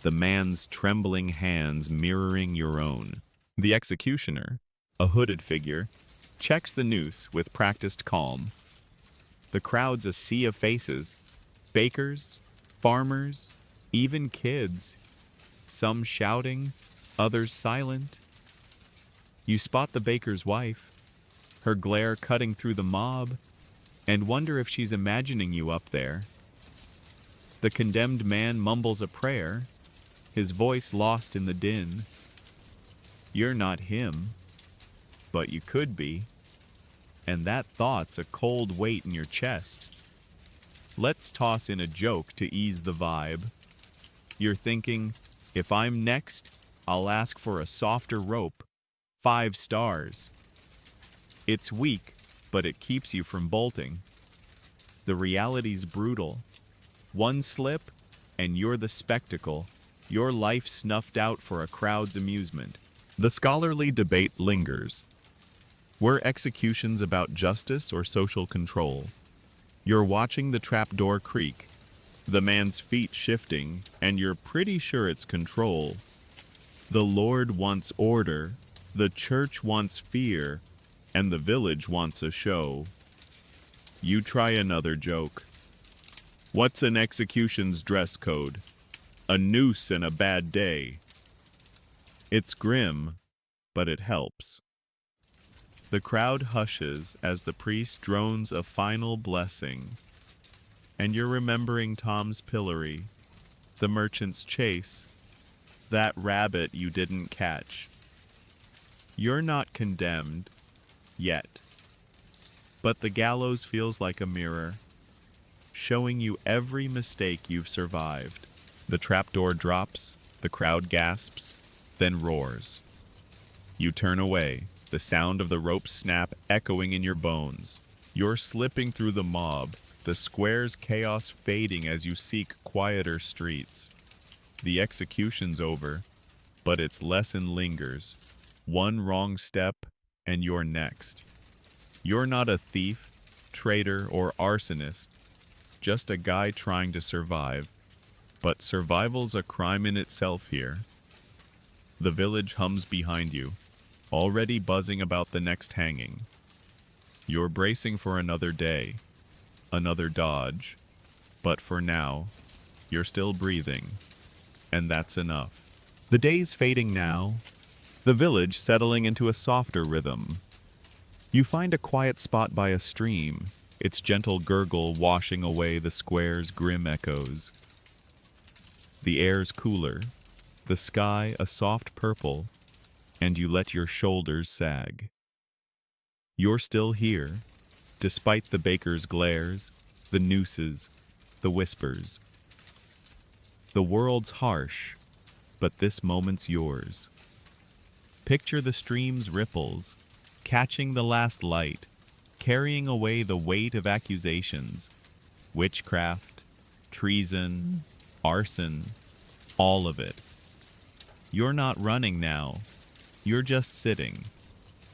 the man's trembling hands mirroring your own. The executioner, a hooded figure, checks the noose with practiced calm. The crowd's a sea of faces: bakers, farmers, even kids, some shouting, others silent. You spot the baker's wife, her glare cutting through the mob, and wonder if she's imagining you up there. The condemned man mumbles a prayer, his voice lost in the din. You're not him, but you could be, and that thought's a cold weight in your chest. Let's toss in a joke to ease the vibe. You're thinking, if I'm next, I'll ask for a softer rope, 5 stars. It's weak, but it keeps you from bolting. The reality's brutal. One slip, and you're the spectacle, your life snuffed out for a crowd's amusement. The scholarly debate lingers. Were executions about justice or social control? You're watching the trapdoor creak, the man's feet shifting, and you're pretty sure it's control. The Lord wants order, the church wants fear, and the village wants a show. You try another joke. What's an execution's dress code? A noose and a bad day. It's grim, but it helps. The crowd hushes as the priest drones a final blessing, and you're remembering Tom's pillory, the merchant's chase, that rabbit you didn't catch. You're not condemned, yet. But the gallows feels like a mirror, showing you every mistake you've survived. The trapdoor drops, the crowd gasps, then roars. You turn away, the sound of the rope's snap echoing in your bones. You're slipping through the mob, the square's chaos fading as you seek quieter streets. The execution's over, but its lesson lingers. One wrong step, and you're next. You're not a thief, traitor, or arsonist, just a guy trying to survive. But survival's a crime in itself here. The village hums behind you, already buzzing about the next hanging. You're bracing for another day, another dodge, but for now, you're still breathing, and that's enough. The day's fading now, the village settling into a softer rhythm. You find a quiet spot by a stream, its gentle gurgle washing away the square's grim echoes. The air's cooler, the sky a soft purple, and you let your shoulders sag. You're still here, despite the baker's glares, the nooses, the whispers. The world's harsh, but this moment's yours. Picture the stream's ripples, catching the last light, carrying away the weight of accusations, witchcraft, treason, arson, all of it. You're not running now, you're just sitting,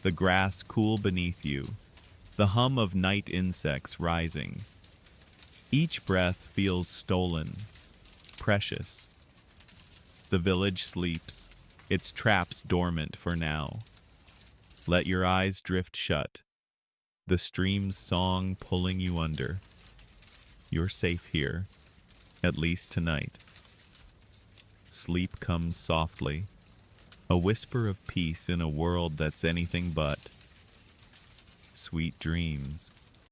the grass cool beneath you, the hum of night insects rising. Each breath feels stolen, precious. The village sleeps, its traps dormant for now. Let your eyes drift shut, the stream's song pulling you under. You're safe here, at least tonight. Sleep comes softly, a whisper of peace in a world that's anything but. Sweet dreams.